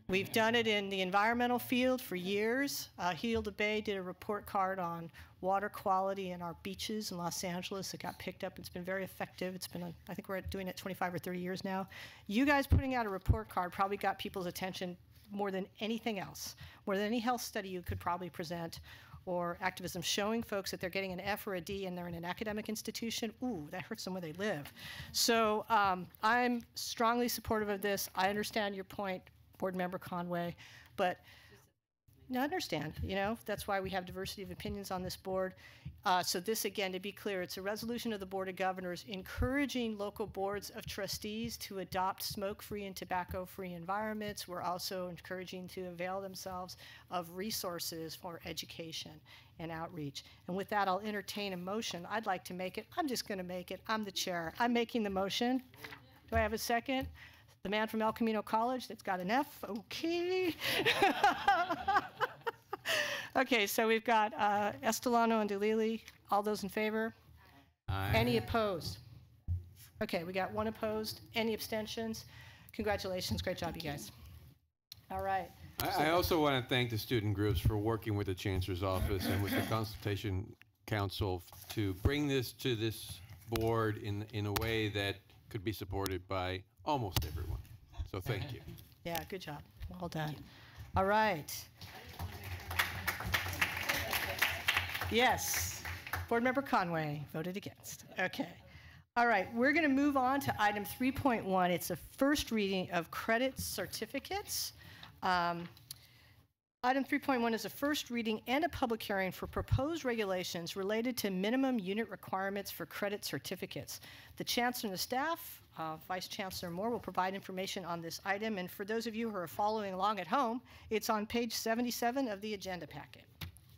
We've done it in the environmental field for years. Hilda Bay did a report card on water quality in our beaches in Los Angeles. It got picked up. It's been very effective. It's been, I think we're doing it 25 or 30 years now. You guys putting out a report card probably got people's attention more than anything else, more than any health study you could probably present, or activism showing folks that they're getting an F or a D and they're in an academic institution. Ooh, that hurts them where they live. So I'm strongly supportive of this. I understand your point, Board Member Conway, but I understand, that's why we have diversity of opinions on this board. So this, again, to be clear, it's a resolution of the Board of Governors encouraging local boards of trustees to adopt smoke-free and tobacco-free environments. We're also encouraging to avail themselves of resources for education and outreach. And with that, I'll entertain a motion. I'd like to make it. I'm just going to make it. I'm the chair. I'm making the motion. Do I have a second? The man from El Camino College that's got an F. Okay. Okay, so we've got Estelano and DeLilly. All those in favor? Aye. Any opposed? Okay, we got one opposed. Any abstentions? Congratulations. Great job, you guys. All right. I also want to thank the student groups for working with the Chancellor's office and with the Consultation Council to bring this to this board in a way that could be supported by almost everyone. So thank you. Yeah, good job. Well done. All right. Yes. Board Member Conway voted against. Okay. All right. We're going to move on to item 3.1. It's a first reading of credit certificates. Item 3.1 is a first reading and a public hearing for proposed regulations related to minimum unit requirements for credit certificates. The Chancellor and the staff, Vice Chancellor Moore, will provide information on this item. And for those of you who are following along at home, it's on page 77 of the agenda packet.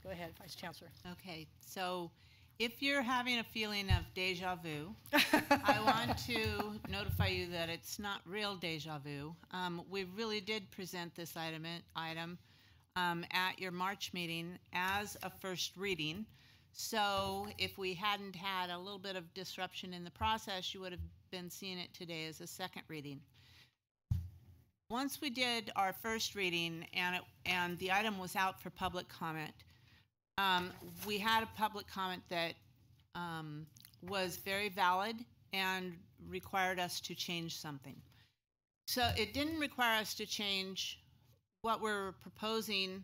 Go ahead, Vice Chancellor. Okay, so if you're having a feeling of deja vu, I want to notify you that it's not real deja vu. We really did present this item at your March meeting as a first reading. So if we hadn't had a little bit of disruption in the process, you would have been seeing it today as a second reading. Once we did our first reading and the item was out for public comment, we had a public comment that was very valid and required us to change something. So it didn't require us to change what we're proposing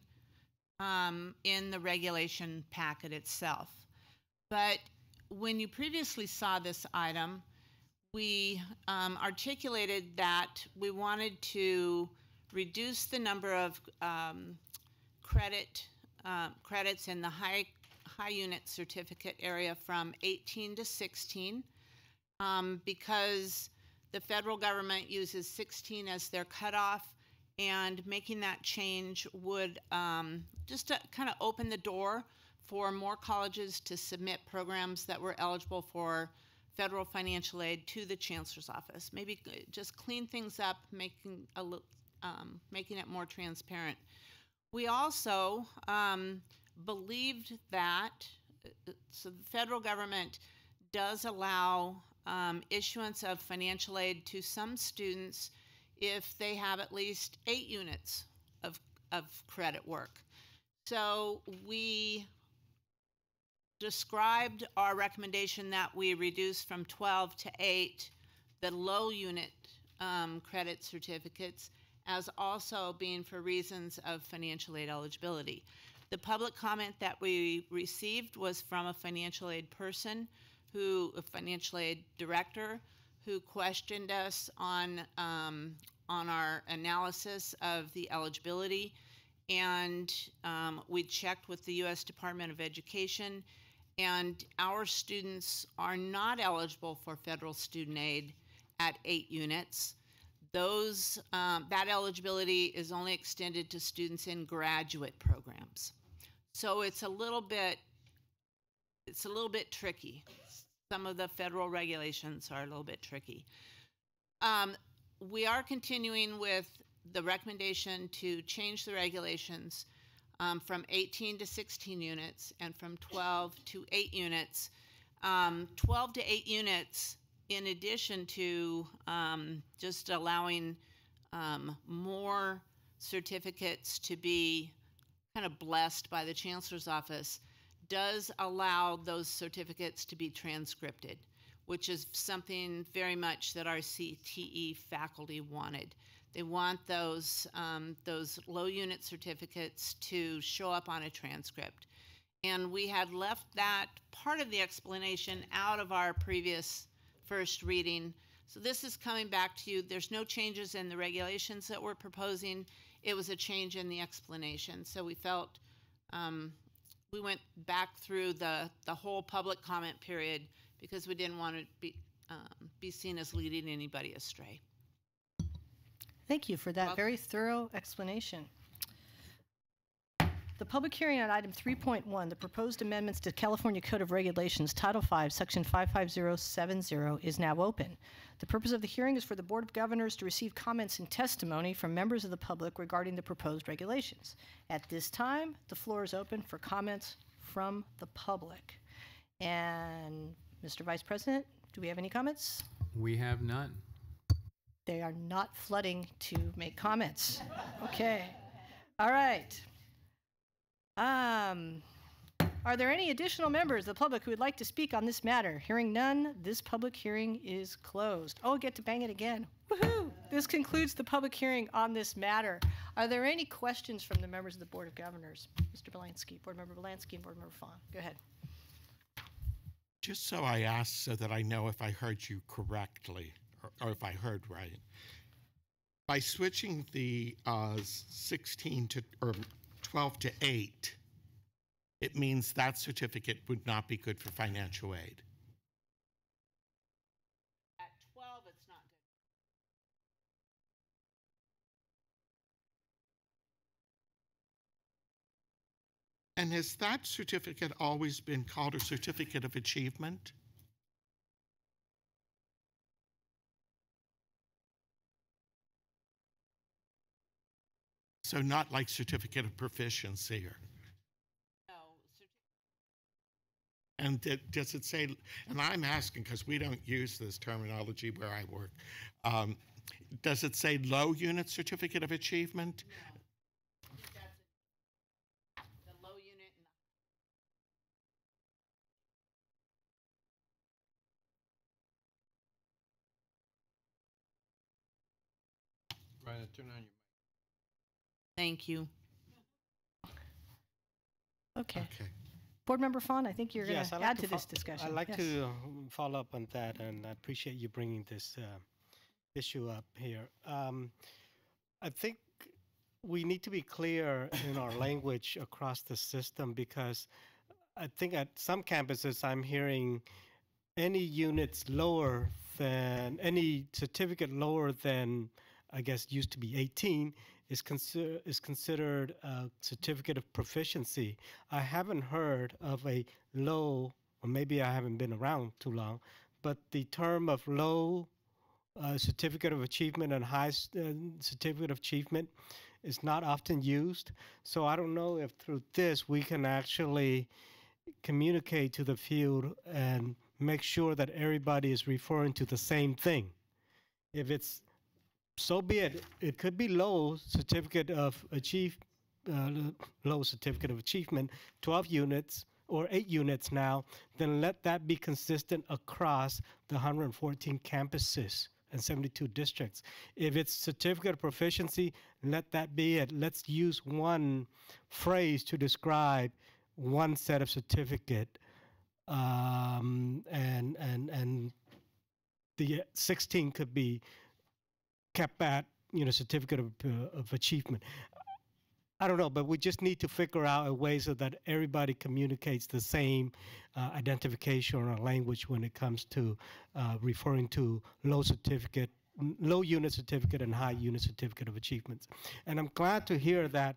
in the regulation packet itself. But when you previously saw this item, we articulated that we wanted to reduce the number of credits in the high unit certificate area from 18 to 16 because the federal government uses 16 as their cutoff, and making that change would just kind of open the door for more colleges to submit programs that were eligible for federal financial aid to the Chancellor's office. Maybe just clean things up, making it more transparent. We also believed that so the federal government does allow issuance of financial aid to some students if they have at least 8 units of credit work. So we described our recommendation that we reduce from 12 to 8 the low unit credit certificates as also being for reasons of financial aid eligibility. The public comment that we received was from a financial aid person, a financial aid director, who questioned us on our analysis of the eligibility, and we checked with the U.S. Department of Education, and our students are not eligible for federal student aid at 8 units. That eligibility is only extended to students in graduate programs. So it's a little bit tricky. Some of the federal regulations are a little bit tricky. We are continuing with the recommendation to change the regulations from 18 to 16 units and from 12 to 8 units. 12 to 8 units, in addition to just allowing more certificates to be kind of blessed by the Chancellor's office, does allow those certificates to be transcripted, which is something very much that our CTE faculty wanted. They want those low unit certificates to show up on a transcript. And we had left that part of the explanation out of our previous first reading. So this is coming back to you. There's no changes in the regulations that we're proposing. It was a change in the explanation. So we felt we went back through the whole public comment period because we didn't want to be seen as leading anybody astray. Thank you for that very thorough explanation. The public hearing on item 3.1, the proposed amendments to California Code of Regulations, Title V, Section 55070, is now open. The purpose of the hearing is for the Board of Governors to receive comments and testimony from members of the public regarding the proposed regulations. At this time, the floor is open for comments from the public. And Mr. Vice President, do we have any comments? We have none. They are not flooding to make comments. Okay. All right. Are there any additional members of the public who would like to speak on this matter? Hearing none, this public hearing is closed. Oh, I get to bang it again. Woohoo! This concludes the public hearing on this matter. Are there any questions from the members of the Board of Governors? Mr. Belansky, Board Member Belansky, and Board Member Fawn. Go ahead. Just so I ask so that I know if I heard you correctly, or if I heard right. By switching the 16 to, or 12 to 8, it means that certificate would not be good for financial aid. At 12, it's not good. And has that certificate always been called a certificate of achievement? So not like certificate of proficiency or? No. And does it say, and I'm asking because we don't use this terminology where I work, does it say low unit certificate of achievement? No. The low unit and Ryan, turn on your. Thank you. Okay. Board Member Fawn, I think you're going to add to this discussion. I'd like to follow up on that, and I appreciate you bringing this issue up here. I think we need to be clear in our language across the system, because I think at some campuses I'm hearing any units lower than, any certificate lower than, I guess used to be 18, is considered a certificate of proficiency. I haven't heard of a low, or maybe I haven't been around too long, but the term of low certificate of achievement and high certificate of achievement is not often used. So I don't know if through this we can actually communicate to the field and make sure that everybody is referring to the same thing. If it's, so be it. It could be low certificate of low certificate of achievement, 12 units or 8 units now, then let that be consistent across the 114 campuses and 72 districts. If it's certificate of proficiency, let that be it. Let's use one phrase to describe one set of certificate, and the 16 could be kept at, certificate of achievement. I don't know, but we just need to figure out a way so that everybody communicates the same identification or language when it comes to referring to low unit certificate and high unit certificate of achievements. And I'm glad to hear that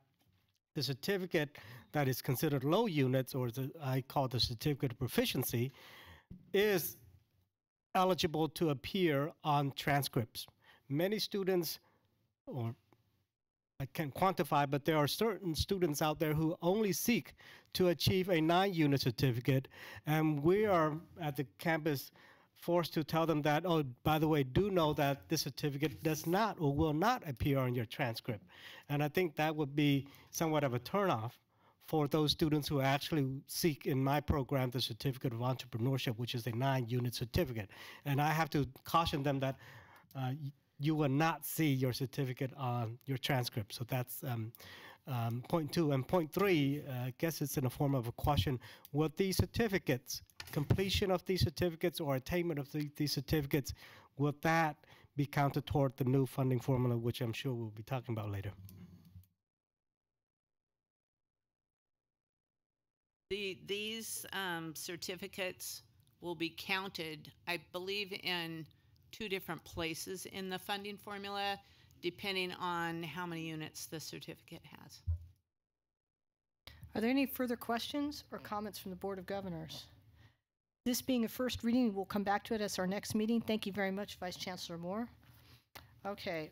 the certificate that is considered low units, or I call the certificate of proficiency, is eligible to appear on transcripts. Many students, or I can't quantify, but there are certain students out there who only seek to achieve a 9-unit certificate, and we are at the campus forced to tell them that, oh, by the way, do know that this certificate does not or will not appear on your transcript. And I think that would be somewhat of a turnoff for those students who actually seek in my program the certificate of entrepreneurship, which is a 9-unit certificate. And I have to caution them that you will not see your certificate on your transcript. So that's point 2. And point 3, I guess it's in the form of a question, will these certificates, completion of these certificates or attainment of these certificates, will that be counted toward the new funding formula, which I'm sure we'll be talking about later? These certificates will be counted, I believe, in 2 different places in the funding formula, depending on how many units the certificate has. Are there any further questions or comments from the Board of Governors? This being a first reading, we'll come back to it as our next meeting. Thank you very much, Vice Chancellor Moore. Okay,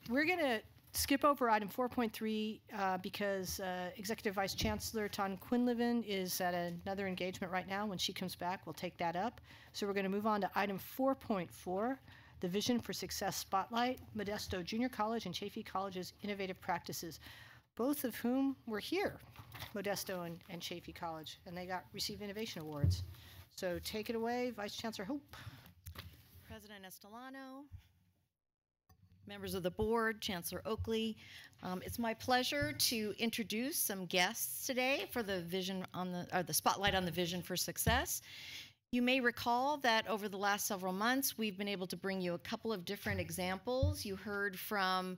we're going to skip over item 4.3 because Executive Vice Chancellor Ton Quinlivan is at another engagement right now. When she comes back, we'll take that up. So we're going to move on to item 4.4, the Vision for Success Spotlight, Modesto Junior College and Chaffey College's Innovative Practices, both of whom were here, Modesto and Chaffey College, and they received innovation awards. So take it away, Vice Chancellor Hope. President Estolano, members of the board, Chancellor Oakley, it's my pleasure to introduce some guests today for the the spotlight on the Vision for Success. You may recall that over the last several months, we've been able to bring you a couple of different examples. You heard from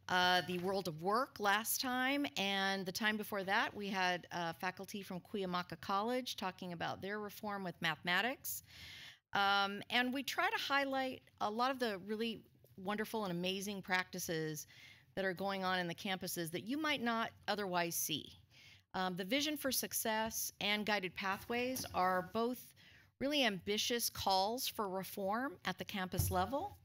the World of Work last time, and the time before that, we had faculty from Cuyamaca College talking about their reform with mathematics. And we try to highlight a lot of the really wonderful and amazing practices that are going on in the campuses that you might not otherwise see. The Vision for Success and Guided Pathways are both really ambitious calls for reform at the campus level,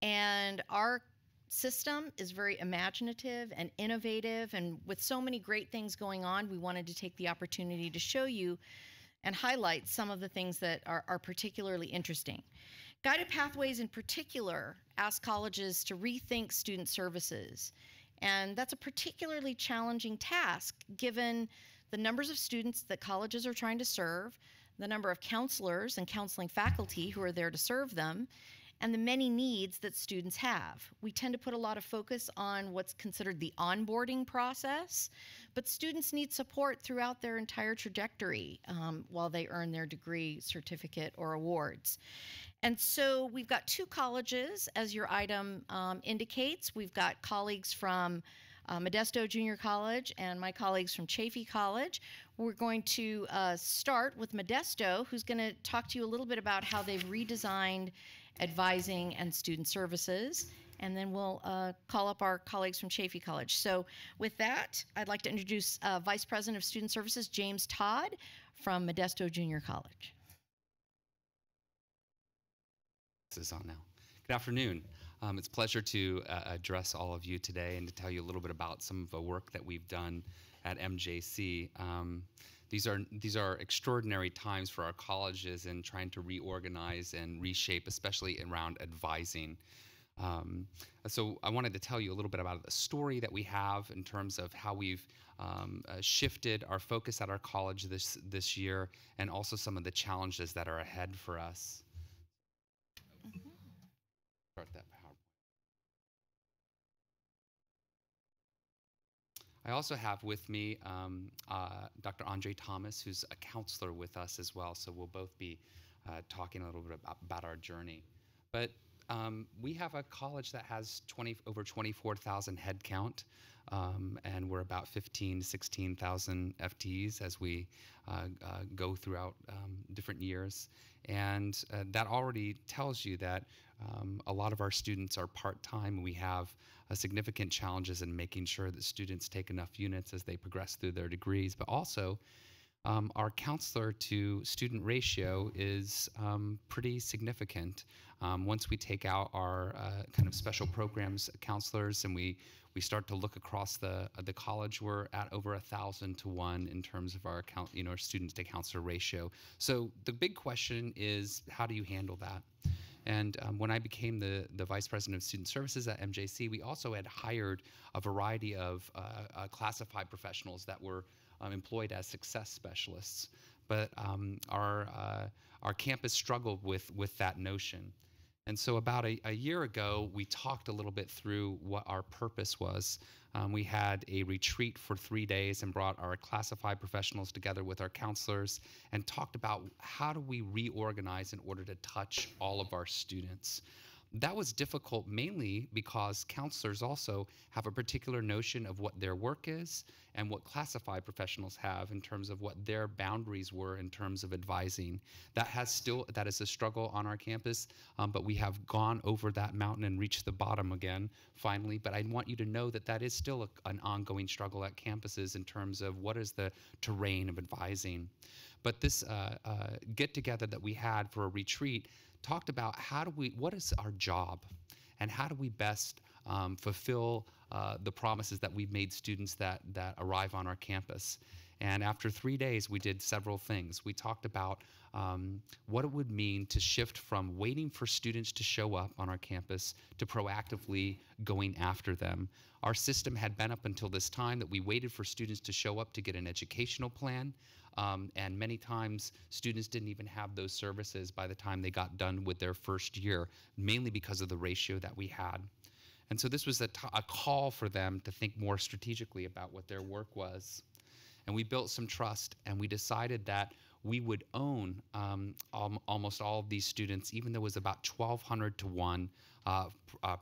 and our system is very imaginative and innovative, and with so many great things going on, we wanted to take the opportunity to show you and highlight some of the things that are particularly interesting. Guided Pathways in particular ask colleges to rethink student services, and that's a particularly challenging task given the numbers of students that colleges are trying to serve, the number of counselors and counseling faculty who are there to serve them, and the many needs that students have. We tend to put a lot of focus on what's considered the onboarding process, but students need support throughout their entire trajectory while they earn their degree, certificate, or awards. And so we've got 2 colleges, as your item indicates. We've got colleagues from Modesto Junior College and my colleagues from Chaffey College. We're going to start with Modesto, who's going to talk to you a little bit about how they've redesigned advising and student services, and then we'll call up our colleagues from Chaffey College. So with that, I'd like to introduce Vice President of Student Services, James Todd from Modesto Junior College. This is on now. Good afternoon. It's a pleasure to address all of you today and to tell you a little bit about some of the work that we've done at MJC. These are extraordinary times for our colleges in trying to reorganize and reshape, especially around advising. So I wanted to tell you a little bit about the story that we have in terms of how we've shifted our focus at our college this year, and also some of the challenges that are ahead for us. Start that PowerPoint. I also have with me Dr. Andre Thomas, who's a counselor with us as well, so we'll both be talking a little bit about our journey. But we have a college that has over 24,000 head count, and we're about 15 to 16,000 FTEs as we go throughout different years. And that already tells you that a lot of our students are part-time. We have significant challenges in making sure that students take enough units as they progress through their degrees, but also our counselor to student ratio is pretty significant. Once we take out our kind of special programs counselors and we start to look across the college, we're at over 1,000 to 1 in terms of our students to counselor ratio. So the big question is, how do you handle that? And when I became the Vice President of Student Services at MJC, we also had hired a variety of classified professionals that were employed as success specialists. But our campus struggled with that notion. And so about a year ago, we talked a little bit through what our purpose was. We had a retreat for 3 days and brought our classified professionals together with our counselors and talked about how do we reorganize in order to touch all of our students. That was difficult mainly because counselors also have a particular notion of what their work is and what classified professionals have in terms of what their boundaries were in terms of advising. That is a struggle on our campus, but we have gone over that mountain and reached the bottom again finally. But I want you to know that that is still an ongoing struggle at campuses in terms of what is the terrain of advising. But this get-together that we had for a retreat talked about what is our job and how do we best fulfill the promises that we've made students that arrive on our campus. And after 3 days, we did several things. We talked about what it would mean to shift from waiting for students to show up on our campus to proactively going after them. Our system had been up until this time that we waited for students to show up to get an educational plan. And many times students didn't even have those services by the time they got done with their first year, mainly because of the ratio that we had. And so this was a call for them to think more strategically about what their work was. And we built some trust, and we decided that we would own almost all of these students, even though it was about 1,200 to 1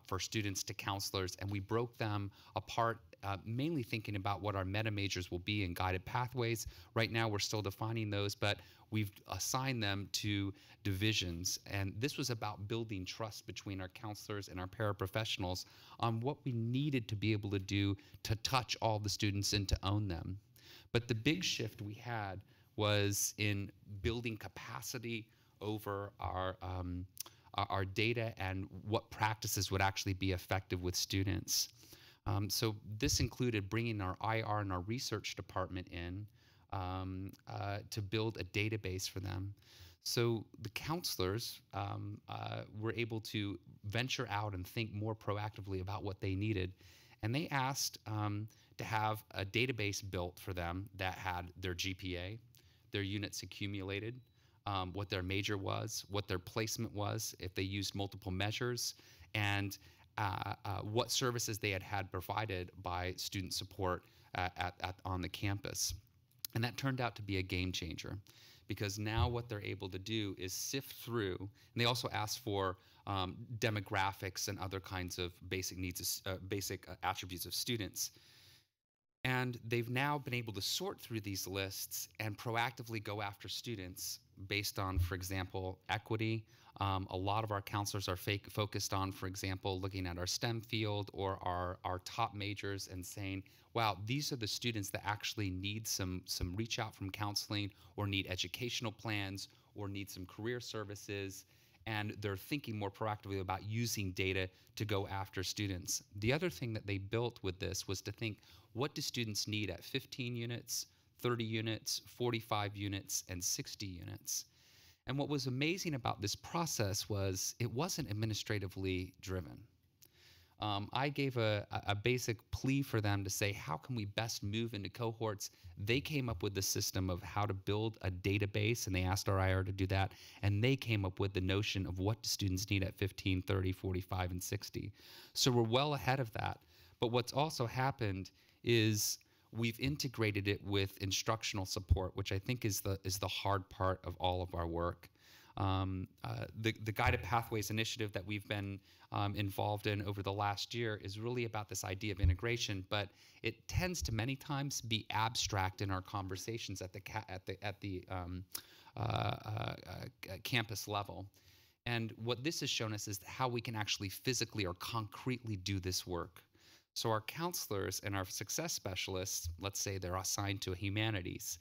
for students to counselors, and we broke them apart, mainly thinking about what our meta majors will be in guided pathways. Right now, we're still defining those, but we've assigned them to divisions, and this was about building trust between our counselors and our paraprofessionals on what we needed to be able to do to touch all the students and to own them. But the big shift we had was in building capacity over our data and what practices would actually be effective with students. So this included bringing our IR and our research department in to build a database for them. So the counselors were able to venture out and think more proactively about what they needed. And they asked to have a database built for them that had their GPA, their units accumulated, what their major was, what their placement was, if they used multiple measures, and what services they had provided by student support on the campus. And that turned out to be a game changer, because now what they're able to do is sift through, and they also asked for demographics and other kinds of basic needs, basic attributes of students. And they've now been able to sort through these lists and proactively go after students based on, for example, equity. A lot of our counselors are focused on, for example, looking at our STEM field or our top majors and saying, wow, these are the students that actually need some reach out from counseling or need educational plans or need some career services. And they're thinking more proactively about using data to go after students. The other thing that they built with this was to think, what do students need at 15 units, 30 units, 45 units, and 60 units? And what was amazing about this process was it wasn't administratively driven. I gave a basic plea for them to say, how can we best move into cohorts? They came up with the system of how to build a database, and they asked our IR to do that, and they came up with the notion of what do students need at 15, 30, 45, and 60. So we're well ahead of that. But what's also happened is we've integrated it with instructional support, which I think is the hard part of all of our work. The Guided Pathways initiative that we've been involved in over the last year is really about this idea of integration, but it tends to many times be abstract in our conversations at the campus level. And what this has shown us is how we can actually physically or concretely do this work. So our counselors and our success specialists, let's say they're assigned to humanities,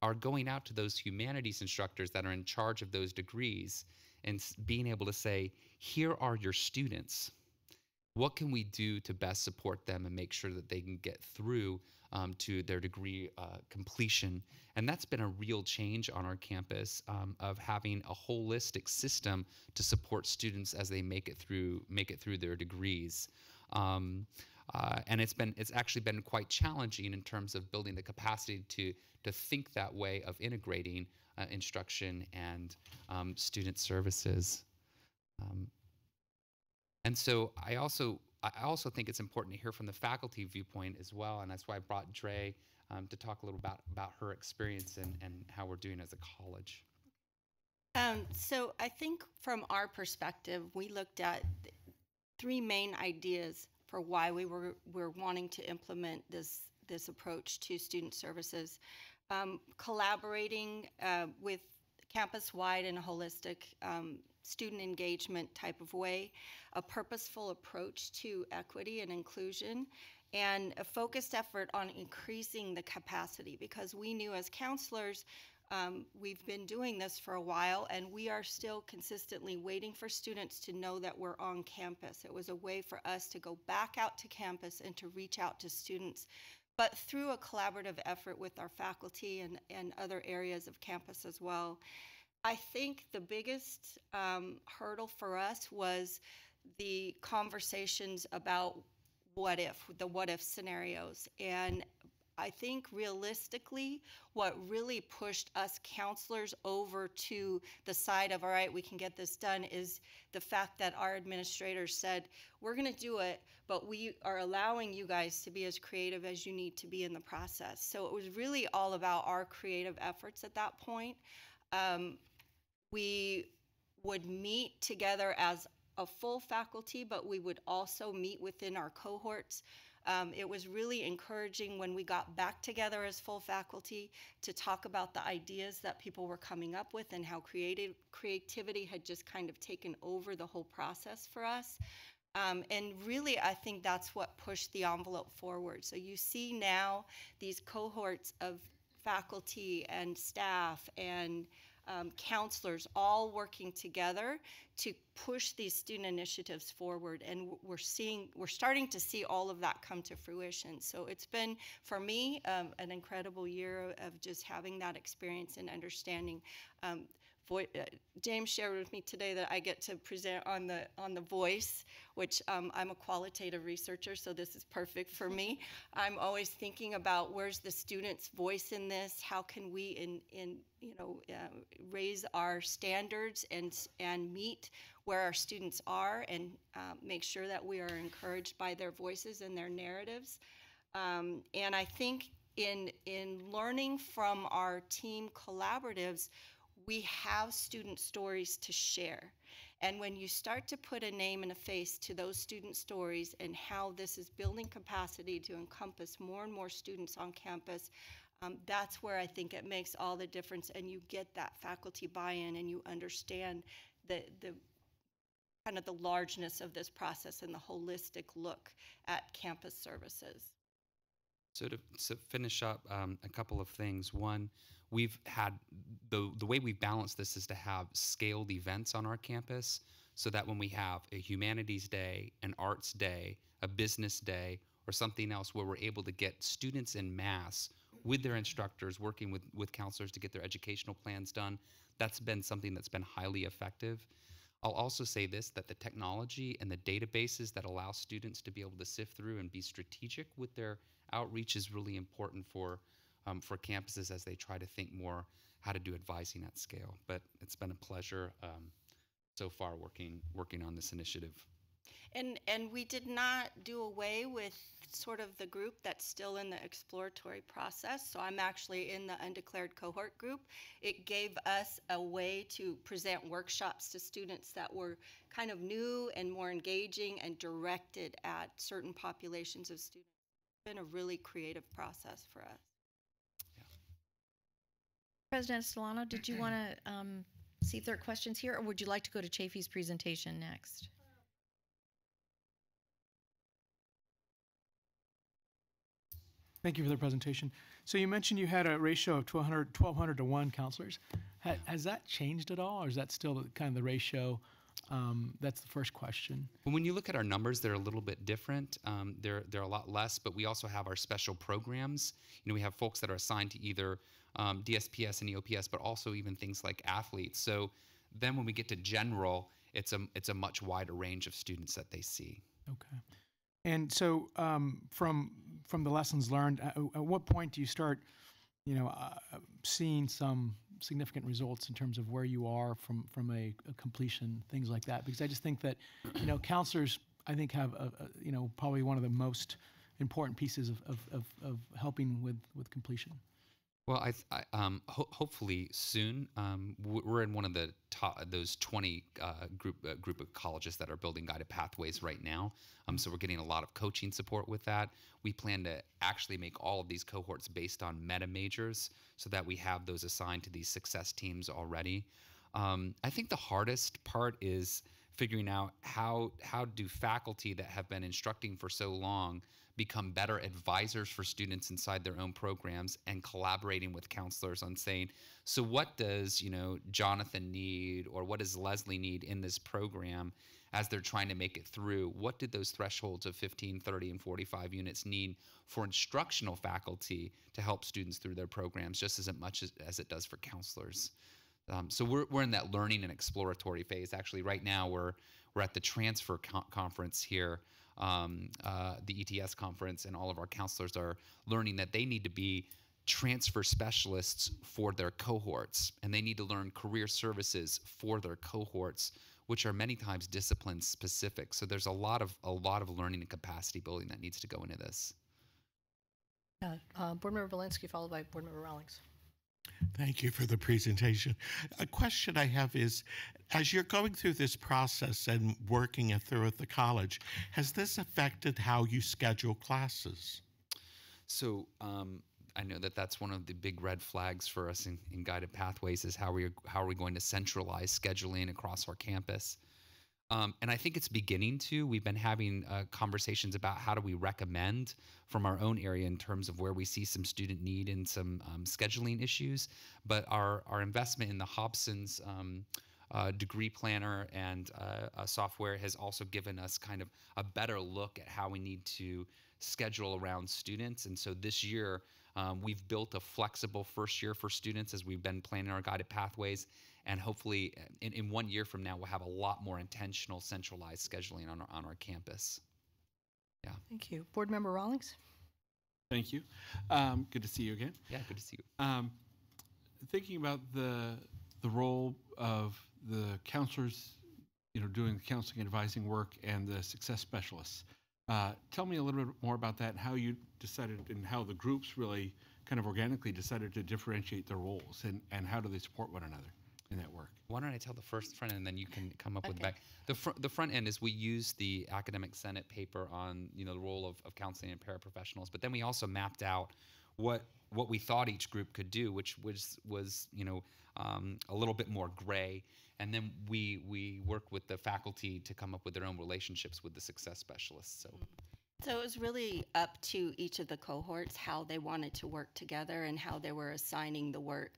are going out to those humanities instructors that are in charge of those degrees and being able to say, here are your students. What can we do to best support them and make sure that they can get through to their degree completion? And that's been a real change on our campus of having a holistic system to support students as they make it through their degrees. And it's actually been quite challenging in terms of building the capacity to think that way of integrating instruction and student services. And so I also think it's important to hear from the faculty viewpoint as well, and that's why I brought Dre to talk a little about her experience and how we're doing as a college. So I think from our perspective, we looked at three main ideas for why we were wanting to implement this approach to student services. Collaborating with campus-wide in a holistic student engagement type of way, a purposeful approach to equity and inclusion, and a focused effort on increasing the capacity, because we knew as counselors, we've been doing this for a while, and we are still consistently waiting for students to know that we're on campus. It was a way for us to go back out to campus and to reach out to students, but through a collaborative effort with our faculty and other areas of campus as well. I think the biggest hurdle for us was the conversations about the what if scenarios. And I think realistically, what really pushed us counselors over to the side of, all right, we can get this done, is the fact that our administrators said, we're going to do it, but we are allowing you guys to be as creative as you need to be in the process. So it was really all about our creative efforts at that point. We would meet together as a full faculty, but we would also meet within our cohorts. It was really encouraging when we got back together as full faculty to talk about the ideas that people were coming up with and how creativity had just kind of taken over the whole process for us. And really, I think that's what pushed the envelope forward. So you see now these cohorts of faculty and staff and counselors all working together to push these student initiatives forward, and we're starting to see all of that come to fruition. So it's been, for me, an incredible year of just having that experience and understanding. James shared with me today that I get to present on the voice, which I'm a qualitative researcher, so this is perfect for me. I'm always thinking about where's the student's voice in this? How can we raise our standards and meet where our students are, and make sure that we are encouraged by their voices and their narratives. And I think in learning from our team collaboratives, we have student stories to share. And when you start to put a name and a face to those student stories and how this is building capacity to encompass more and more students on campus, that's where I think it makes all the difference, and you get that faculty buy-in and you understand the kind of the largeness of this process and the holistic look at campus services. So to finish up, a couple of things. One, we've had, the way we balance this is to have scaled events on our campus, so that when we have a humanities day, an arts day, a business day, or something else where we're able to get students in mass with their instructors, working with counselors to get their educational plans done, that's been something that's been highly effective. I'll also say this, that the technology and the databases that allow students to be able to sift through and be strategic with their outreach is really important for campuses as they try to think more how to do advising at scale. But it's been a pleasure so far working on this initiative. And we did not do away with sort of the group that's still in the exploratory process. So I'm actually in the undeclared cohort group. It gave us a way to present workshops to students that were kind of new and more engaging and directed at certain populations of students. It's been a really creative process for us. President Estolano, did you want to see if there are questions here, or would you like to go to Chafee's presentation next? Thank you for the presentation. So you mentioned you had a ratio of 1,200 to 1 counselors. Has that changed at all, or is that still kind of the ratio? That's the first question. Well, when you look at our numbers, they're a little bit different. They're a lot less, but we also have our special programs. You know, we have folks that are assigned to either DSPS and EOPS, but also even things like athletes. So then when we get to general, it's a much wider range of students that they see. Okay. And so from the lessons learned, at what point do you start, seeing some significant results in terms of where you are from a completion, things like that? Because I just think that, counselors, I think, have, probably one of the most important pieces of helping with completion. Well, hopefully soon. We're in one of the those 20 group of colleges that are building guided pathways right now. So we're getting a lot of coaching support with that. We plan to actually make all of these cohorts based on meta majors, so that we have those assigned to these success teams already. I think the hardest part is figuring out how do faculty that have been instructing for so long become better advisors for students inside their own programs, and collaborating with counselors on saying, so what does Jonathan need, or what does Leslie need in this program as they're trying to make it through? What did those thresholds of 15, 30, and 45 units need for instructional faculty to help students through their programs just as much as it does for counselors? So we're in that learning and exploratory phase. Actually, right now we're at the transfer conference here, the ETS conference, and all of our counselors are learning that they need to be transfer specialists for their cohorts, and they need to learn career services for their cohorts, which are many times discipline specific. So there's a lot of learning and capacity building that needs to go into this. Board Member Valinsky, followed by Board Member Rawlings. Thank you for the presentation. A question I have is, as you're going through this process and working it through at the college, has this affected how you schedule classes? So I know that that's one of the big red flags for us in guided pathways, is how are we going to centralize scheduling across our campus. And I think it's beginning to. We've been having conversations about how do we recommend from our own area in terms of where we see some student need and some scheduling issues. But our investment in the Hobson's degree planner and software has also given us kind of a better look at how we need to schedule around students. And so this year, we've built a flexible first year for students as we've been planning our guided pathways. And hopefully in 1 year from now, we'll have a lot more intentional centralized scheduling on our campus. Yeah. Thank you. Board Member Rawlings. Thank you. Good to see you again. Yeah, good to see you. Thinking about the role of the counselors, doing the counseling and advising work, and the success specialists. Tell me a little bit more about that, and how you decided, and how the groups really kind of organically decided to differentiate their roles, and how do they support one another in that work? Why don't I tell the first front end, and then you can come up with the back. The front end is we use the academic senate paper on the role of counseling and paraprofessionals, but then we also mapped out what we thought each group could do, which was a little bit more gray, and then we worked with the faculty to come up with their own relationships with the success specialists. So it was really up to each of the cohorts how they wanted to work together and how they were assigning the work.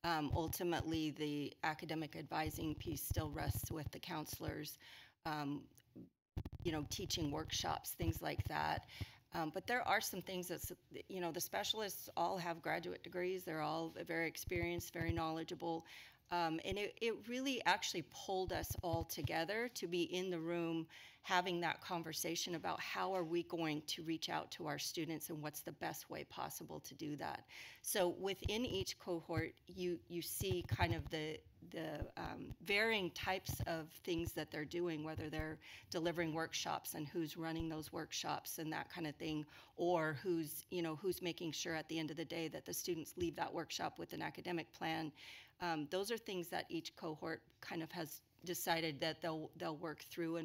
Ultimately, the academic advising piece still rests with the counselors, teaching workshops, things like that. But there are some things that, the specialists all have graduate degrees. They're all very experienced, very knowledgeable. And it really actually pulled us all together to be in the room having that conversation about how are we going to reach out to our students and what's the best way possible to do that. So within each cohort, you see kind of the varying types of things that they're doing, whether they're delivering workshops and who's running those workshops and that kind of thing, or who's making sure at the end of the day that the students leave that workshop with an academic plan. Those are things that each cohort kind of has decided that they'll work through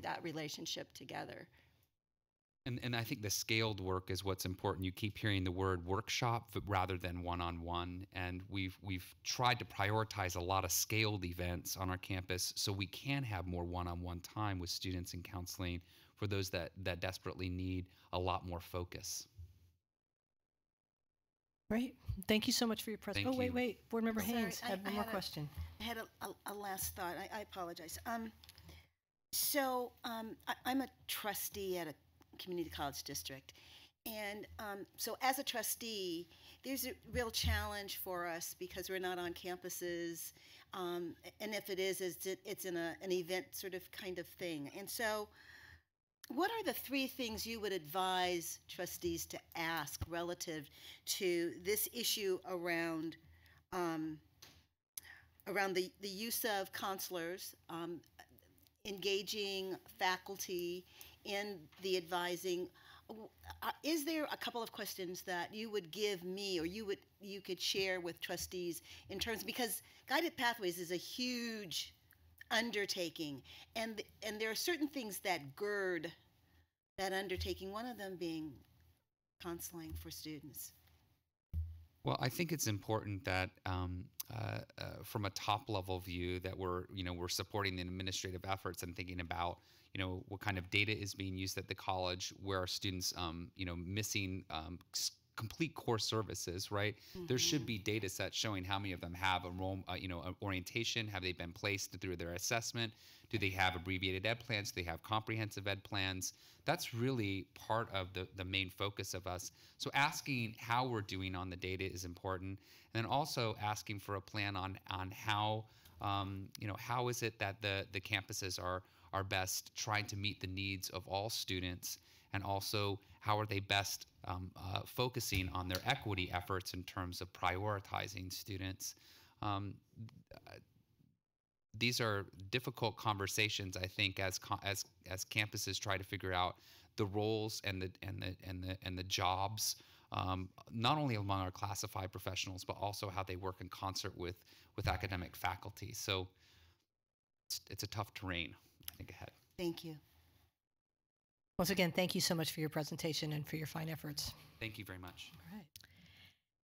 that relationship together. And I think the scaled work is what's important. You keep hearing the word workshop rather than one-on-one, and we've tried to prioritize a lot of scaled events on our campus so we can have more one-on-one time with students in counseling for those that desperately need a lot more focus. Great. Thank you so much for your presentation. Thank Oh, wait, you. wait. Board Member Sorry, Haynes had one more question. I had a last thought. I apologize. So I'm a trustee at a community college district. And so as a trustee, there's a real challenge for us because we're not on campuses. And if it is, it's in an event sort of kind of thing. And so what are the 3 things you would advise trustees to ask relative to this issue around the use of counselors, engaging faculty in the advising? Is there a couple of questions that you would give me or you could share with trustees in terms, because Guided Pathways is a huge undertaking, and there are certain things that gird that undertaking, one of them being counseling for students. Well, I think it's important that from a top level view that we're supporting the administrative efforts and thinking about what kind of data is being used at the college, where are students missing complete core services, right? Mm-hmm. There should be data sets showing how many of them have orientation, have they been placed through their assessment, do they have abbreviated ed plans, do they have comprehensive ed plans? That's really part of the main focus of us. So asking how we're doing on the data is important, and then also asking for a plan on how how is it that the campuses are best trying to meet the needs of all students, and also how are they best focusing on their equity efforts in terms of prioritizing students. These are difficult conversations, I think, as campuses try to figure out the roles and the jobs, not only among our classified professionals, but also how they work in concert with academic faculty. So it's a tough terrain, I think, ahead. Thank you. Once again, thank you so much for your presentation and for your fine efforts. Thank you very much. All right.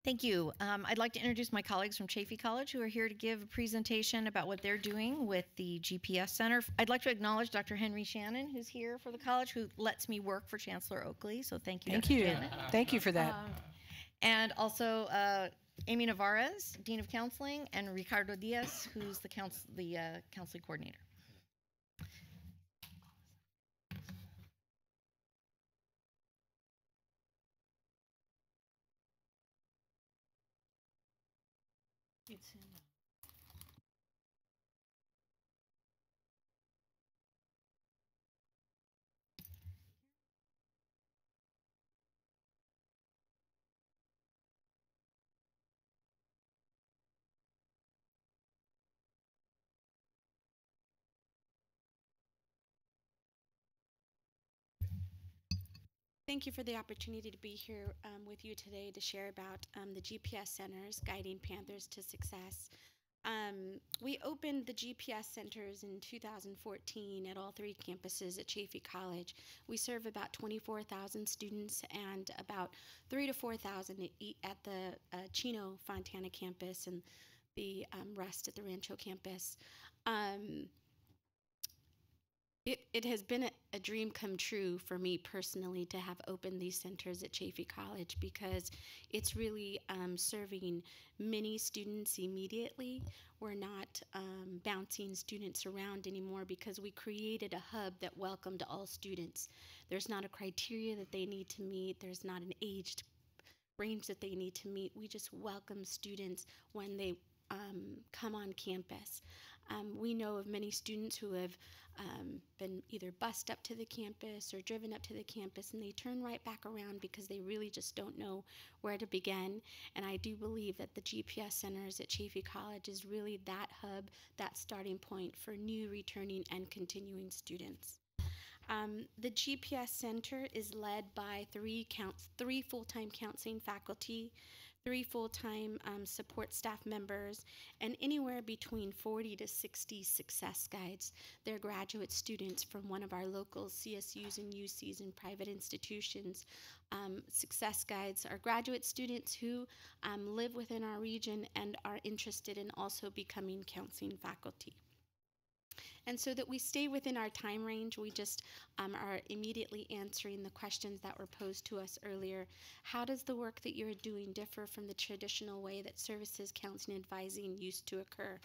Thank you. I'd like to introduce my colleagues from Chaffey College who are here to give a presentation about what they're doing with the GPS Center. I'd like to acknowledge Dr. Henry Shannon, who's here for the college, who lets me work for Chancellor Oakley. So thank you, Thank Dr. you. Shannon. Thank you for that. And also Amy Navarez, Dean of Counseling, and Ricardo Diaz, who's the counseling coordinator. It's in Thank you for the opportunity to be here with you today to share about the GPS centers guiding Panthers to success. We opened the GPS centers in 2014 at all 3 campuses at Chaffey College. We serve about 24,000 students and about 3,000 to 4,000 at the Chino Fontana campus and the rest at the Rancho campus. It has been a dream come true for me personally to have opened these centers at Chaffey College, because it's really serving many students immediately. We're not bouncing students around anymore, because we created a hub that welcomed all students. There's not a criteria that they need to meet. There's not an age range that they need to meet. We just welcome students when they come on campus. We know of many students who have been either bused up to the campus or driven up to the campus, and they turn right back around because they really just don't know where to begin. And I do believe that the GPS centers at Chaffey College is really that hub, that starting point for new, returning, and continuing students. The GPS Center is led by three full-time counseling faculty, 3 full-time support staff members, and anywhere between 40 to 60 success guides. They're graduate students from one of our local CSUs and UCs and private institutions. Success guides are graduate students who live within our region and are interested in also becoming counseling faculty. And so that we stay within our time range, we just are immediately answering the questions that were posed to us earlier. How does the work that you're doing differ from the traditional way that services, counseling, advising used to occur?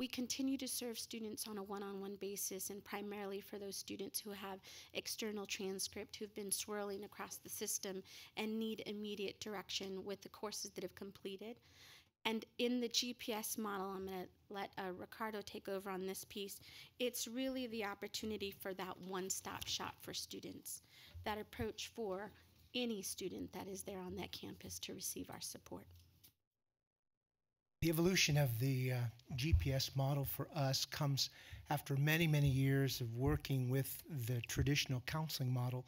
We continue to serve students on a one-on-one basis, and primarily for those students who have external transcript, who've been swirling across the system and need immediate direction with the courses that have completed. And in the GPS model, I'm going to let Ricardo take over on this piece. It's really the opportunity for that one-stop shop for students, that approach for any student that is there on that campus to receive our support. The evolution of the GPS model for us comes after many, many years of working with the traditional counseling model.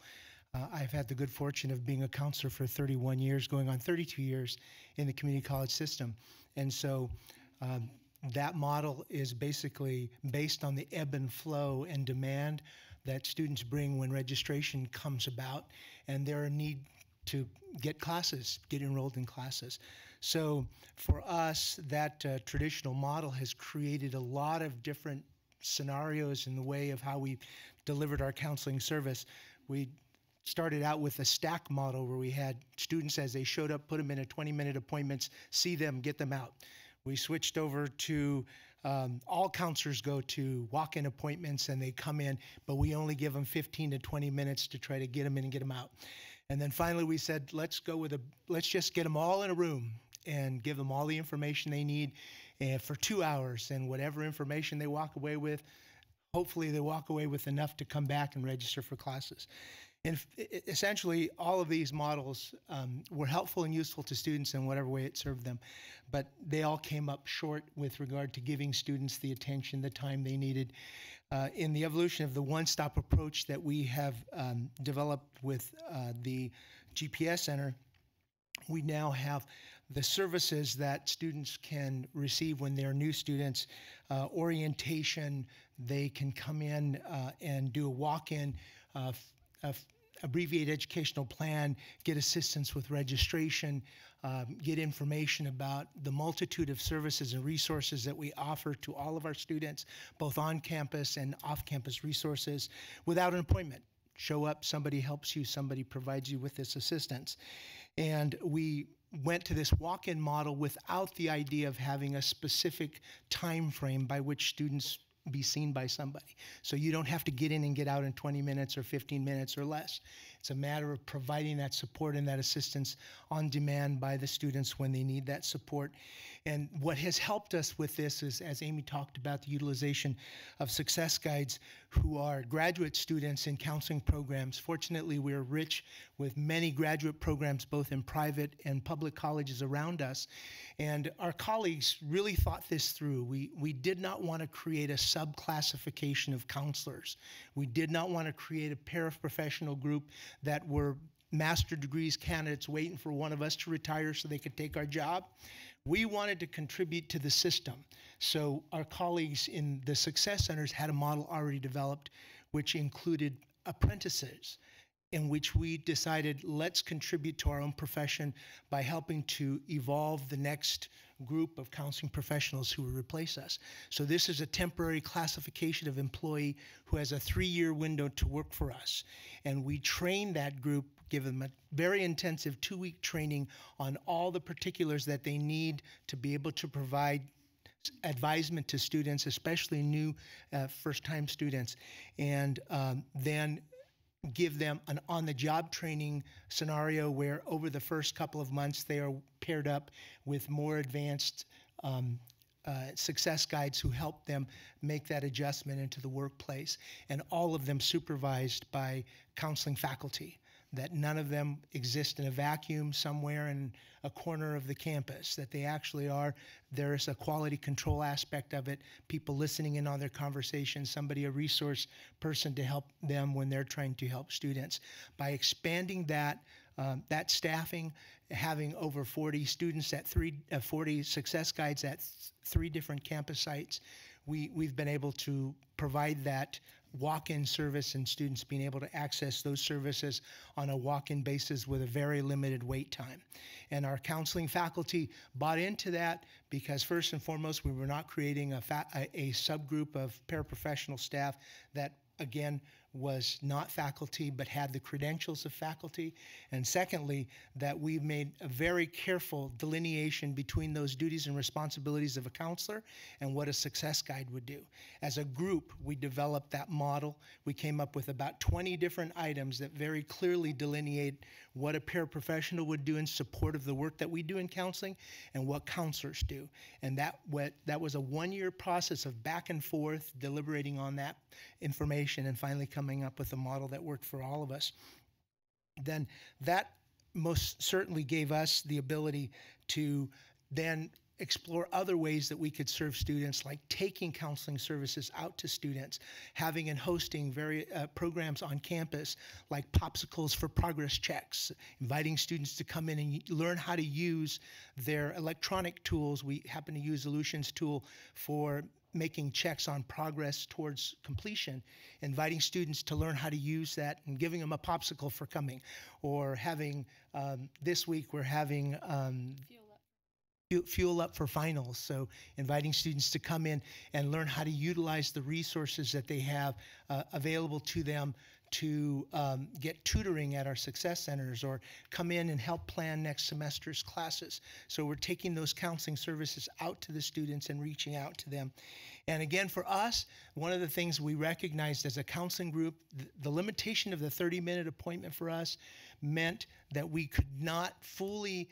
I've had the good fortune of being a counselor for 31 years, going on 32 years in the community college system. And so that model is basically based on the ebb and flow and demand that students bring when registration comes about, and their need to get classes, get enrolled in classes. So for us, that traditional model has created a lot of different scenarios in the way of how we delivered our counseling service. We started out with a stack model where we had students as they showed up, put them in a 20-minute appointments, see them, get them out. We switched over to all counselors go to walk-in appointments and they come in, but we only give them 15 to 20 minutes to try to get them in and get them out. And then finally we said, let's just get them all in a room and give them all the information they need for 2 hours, and whatever information they walk away with, hopefully they walk away with enough to come back and register for classes. And essentially, all of these models were helpful and useful to students in whatever way it served them, but they all came up short with regard to giving students the attention, the time they needed. In the evolution of the one-stop approach that we have developed with the GPS Center, we now have the services that students can receive when they're new students, orientation, they can come in and do a walk-in, abbreviated educational plan, get assistance with registration, get information about the multitude of services and resources that we offer to all of our students, both on campus and off-campus resources, without an appointment. Show up, somebody helps you, somebody provides you with this assistance. And we went to this walk-in model without the idea of having a specific time frame by which students be seen by somebody. So you don't have to get in and get out in 20 minutes or 15 minutes or less. It's a matter of providing that support and that assistance on demand by the students when they need that support. And what has helped us with this is, as Amy talked about, the utilization of success guides who are graduate students in counseling programs. Fortunately, we're rich with many graduate programs, both in private and public colleges around us. And our colleagues really thought this through. We did not want to create a subclassification of counselors. We did not want to create a paraprofessional group that were master degrees candidates waiting for one of us to retire so they could take our job. We wanted to contribute to the system. So our colleagues in the success centers had a model already developed, which included apprentices, in which we decided, let's contribute to our own profession by helping to evolve the next group of counseling professionals who will replace us. So this is a temporary classification of employee who has a 3-year window to work for us. And we train that group, give them a very intensive 2-week training on all the particulars that they need to be able to provide advisement to students, especially new first-time students. And then give them an on-the-job training scenario where over the first couple of months they are paired up with more advanced success guides who help them make that adjustment into the workplace, and all of them supervised by counseling faculty, that none of them exist in a vacuum somewhere in a corner of the campus, that they actually are. There's a quality control aspect of it, people listening in on their conversations, somebody, a resource person to help them when they're trying to help students. By expanding that staffing, having over 40 students at 40 success guides at 3 different campus sites, we've been able to provide that walk-in service and students being able to access those services on a walk-in basis with a very limited wait time. And our counseling faculty bought into that because first and foremost, we were not creating a subgroup of paraprofessional staff that, again, was not faculty but had the credentials of faculty. And secondly, that we've made a very careful delineation between those duties and responsibilities of a counselor and what a success guide would do. As a group, we developed that model. We came up with about 20 different items that very clearly delineate what a paraprofessional would do in support of the work that we do in counseling and what counselors do. And that was a 1-year process of back and forth, deliberating on that information and finally coming up with a model that worked for all of us. Then that most certainly gave us the ability to then explore other ways that we could serve students, like taking counseling services out to students, having and hosting programs on campus like popsicles for progress checks, inviting students to come in and learn how to use their electronic tools. We happen to use Aleutian's tool for making checks on progress towards completion, inviting students to learn how to use that and giving them a popsicle for coming. Or having, this week we're having Fuel Up for finals. So inviting students to come in and learn how to utilize the resources that they have available to them to get tutoring at our success centers or come in and help plan next semester's classes. So we're taking those counseling services out to the students and reaching out to them. And again, for us, one of the things we recognized as a counseling group, the limitation of the 30-minute appointment for us meant that we could not fully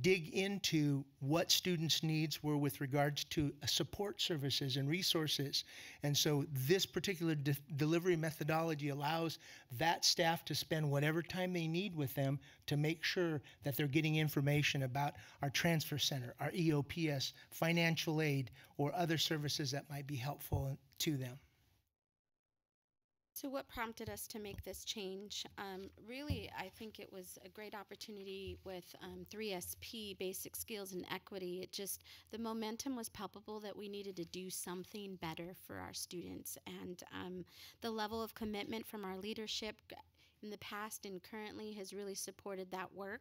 dig into what students' needs were with regards to support services and resources. And so this particular delivery methodology allows that staff to spend whatever time they need with them to make sure that they're getting information about our transfer center, our EOPS, financial aid, or other services that might be helpful to them. So what prompted us to make this change? Really, I think it was a great opportunity with 3SP, basic skills and equity. The momentum was palpable that we needed to do something better for our students. And the level of commitment from our leadership in the past and currently has really supported that work.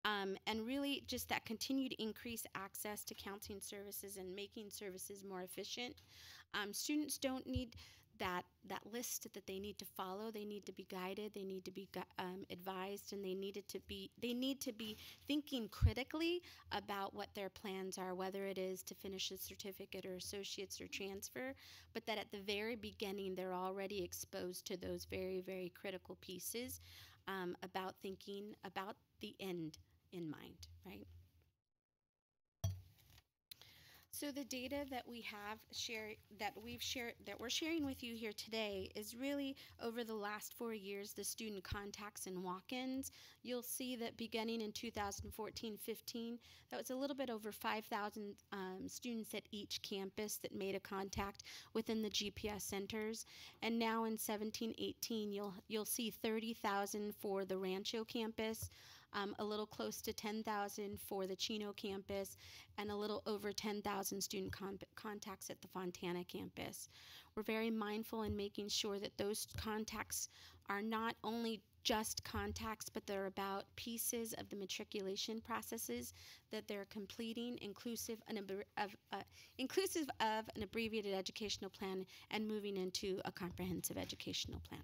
And really just that continued increased access to counseling services and making services more efficient. Students don't need that list that they need to follow. They need to be guided, they need to be advised, and they need to be thinking critically about what their plans are, whether it is to finish a certificate or associates or transfer, but that at the very beginning they're already exposed to those very, very critical pieces about thinking about the end in mind, right? So the data that we have that we're sharing with you here today is really over the last 4 years, the student contacts and walk-ins. You'll see that beginning in 2014-15, that was a little bit over 5,000 students at each campus that made a contact within the GPS centers. And now in 17-18, you'll see 30,000 for the Rancho campus, a little close to 10,000 for the Chino campus, and a little over 10,000 student contacts at the Fontana campus. We're very mindful in making sure that those contacts are not only just contacts, but they're about pieces of the matriculation processes that they're completing, inclusive of an abbreviated educational plan and moving into a comprehensive educational plan.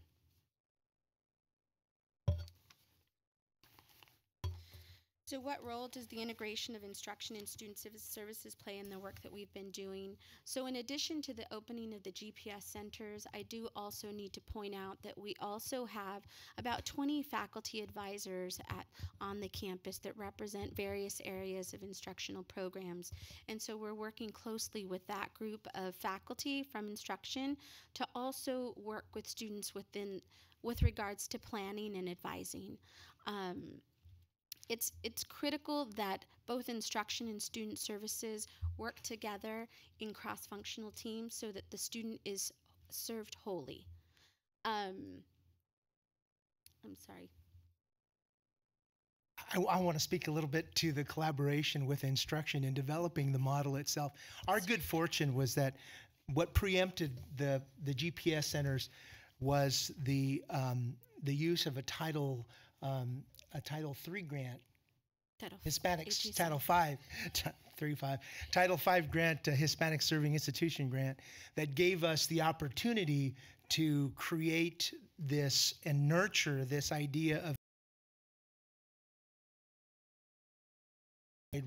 So what role does the integration of instruction and student services play in the work that we've been doing? So in addition to the opening of the GPS centers, I do also need to point out that we also have about 20 faculty advisors on the campus that represent various areas of instructional programs. And so we're working closely with that group of faculty from instruction to also work with students with regards to planning and advising. It's critical that both instruction and student services work together in cross-functional teams so that the student is served wholly. I'm sorry. I want to speak a little bit to the collaboration with instruction in developing the model itself. Our good fortune was that what preempted the GPS centers was the use of a Title III grant, Hispanics, Title V, Title V grant, Hispanic Serving Institution grant, that gave us the opportunity to create this and nurture this idea of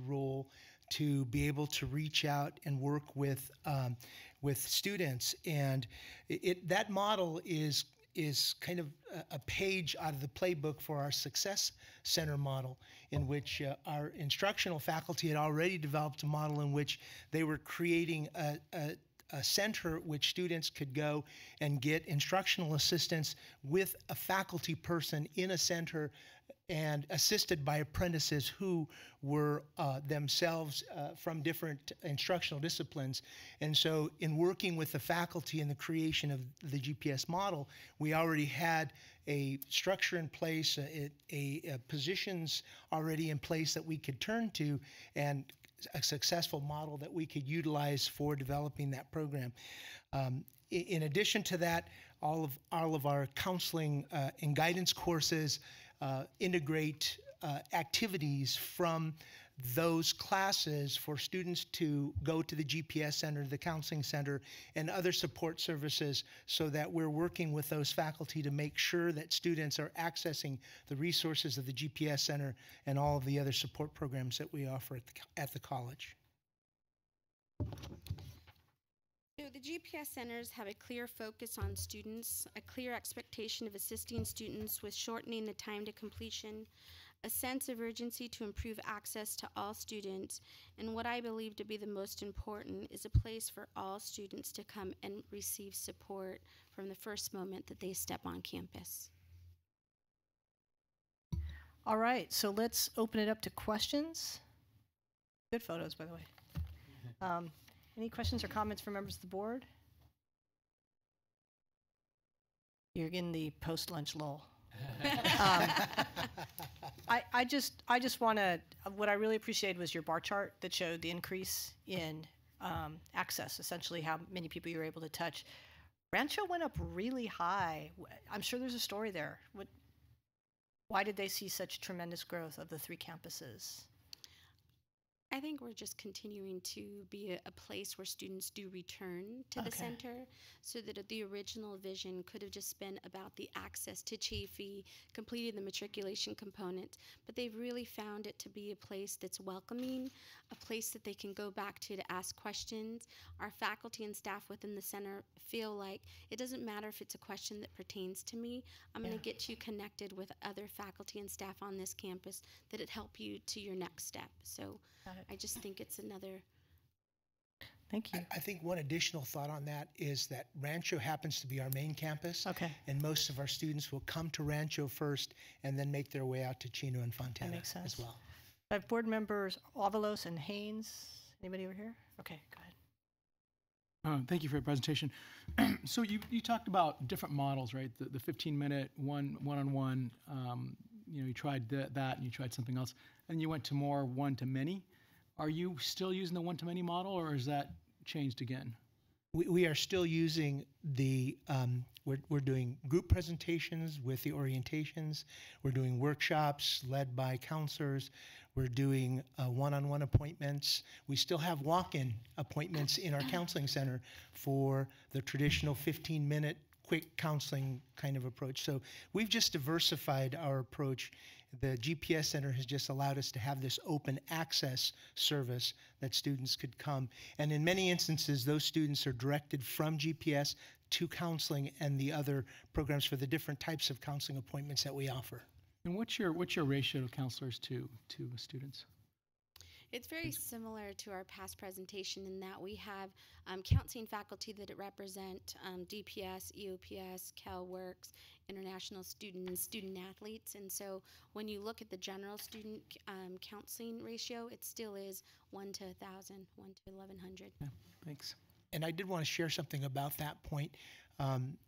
role to be able to reach out and work with students, and that model is kind of a page out of the playbook for our Success Center model, in which our instructional faculty had already developed a model in which they were creating a center which students could go and get instructional assistance with a faculty person in a center and assisted by apprentices who were themselves from different instructional disciplines. And so in working with the faculty in the creation of the GPS model, we already had a structure in place, positions already in place that we could turn to, and a successful model that we could utilize for developing that program. In addition to that, all of our counseling and guidance courses integrate activities from those classes for students to go to the GPS center, the counseling center, and other support services, so that we're working with those faculty to make sure that students are accessing the resources of the GPS center and all of the other support programs that we offer at the college. So the GPS centers have a clear focus on students, a clear expectation of assisting students with shortening the time to completion, a sense of urgency to improve access to all students, and what I believe to be the most important is a place for all students to come and receive support from the first moment that they step on campus. All right, so let's open it up to questions. Good photos, by the way. Any questions or comments from members of the board? You're in the post-lunch lull. I just want to, what I really appreciated was your bar chart that showed the increase in access, essentially how many people you were able to touch. Rancho went up really high. I'm sure there's a story there. Why did they see such tremendous growth of the 3 campuses? I think we're just continuing to be a place where students do return to the center, so that the original vision could have just been about the access to Chiefy, completing the matriculation component, but they've really found it to be a place that's welcoming, a place that they can go back to ask questions. Our faculty and staff within the center feel like it doesn't matter if it's a question that pertains to me, I'm going to get you connected with other faculty and staff on this campus that'd help you to your next step. So I just think it's another. Thank you. I think one additional thought on that is that Rancho happens to be our main campus. Okay. And most of our students will come to Rancho first and then make their way out to Chino and Fontana That makes sense. as well. I have board members Avalos and Haynes. Anybody over here? Okay, go ahead. Thank you for your presentation. So you talked about different models, right? The 15-minute one-on-one. You tried that and you tried something else, and you went to more one-to-many. Are you still using the one-to-many model, or has that changed again? We are still using the, we're doing group presentations with the orientations. We're doing workshops led by counselors. We're doing one-on-one appointments. We still have walk-in appointments in our counseling center for the traditional 15-minute quick counseling kind of approach. So we've just diversified our approach The GPS Center has just allowed us to have this open access service that students could come. And in many instances, those students are directed from GPS to counseling and the other programs for the different types of counseling appointments that we offer. And what's your ratio of counselors to students? It's very similar to our past presentation in that we have counseling faculty that represent DPS, EOPS, CalWorks, international students, student athletes. And so when you look at the general student counseling ratio, it still is 1 to 1,000, 1 to 1,100. Yeah, thanks. And I did want to share something about that point.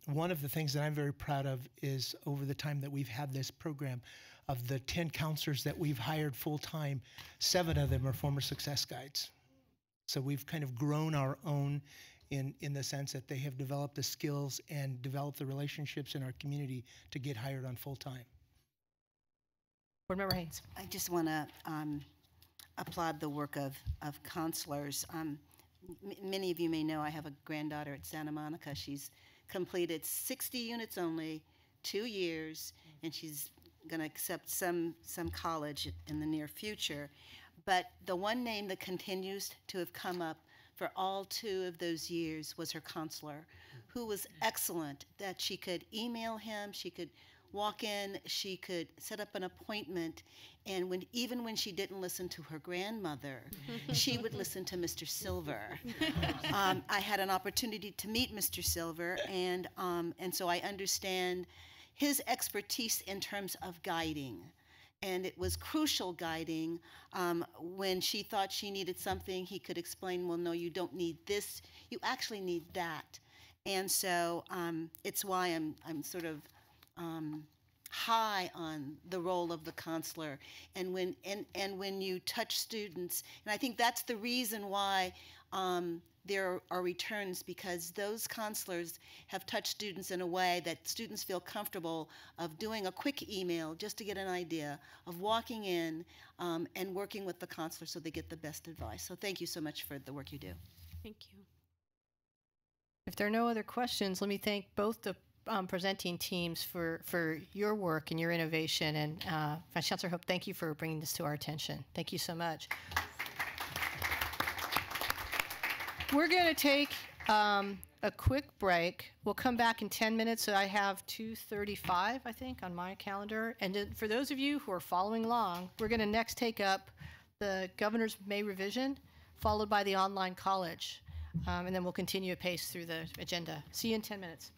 One of the things that I'm very proud of is over the time that we've had this program, of the 10 counselors that we've hired full-time, 7 of them are former success guides. So we've kind of grown our own in the sense that they have developed the skills and developed the relationships in our community to get hired on full-time. Board Member Haynes. I just want to applaud the work of counselors. Many of you may know I have a granddaughter at Santa Monica. She's completed 60 units only, 2 years, and she's going to accept some college in the near future. But the one name that continues to have come up for all 2 of those years was her counselor, who was excellent, that she could email him, she could walk in, she could set up an appointment, and even when she didn't listen to her grandmother, she would listen to Mr. Silver. I had an opportunity to meet Mr. Silver, and so I understand his expertise in terms of guiding. And it was crucial guiding. When she thought she needed something, he could explain, well, no, you don't need this, you actually need that. And so it's why I'm sort of high on the role of the counselor. And when you touch students, and I think that's the reason why there are returns, because those counselors have touched students in a way that students feel comfortable of doing a quick email just to get an idea, of walking in and working with the counselor so they get the best advice. So thank you so much for the work you do. Thank you. If there are no other questions, let me thank both the presenting teams for your work and your innovation. And Vice Chancellor Hope, thank you for bringing this to our attention. Thank you so much. We're going to take a quick break. We'll come back in 10 minutes. So I have 2:35, I think, on my calendar. And then for those of you who are following along, we're going to next take up the Governor's May revision, followed by the online college. And then we'll continue a pace through the agenda. See you in 10 minutes.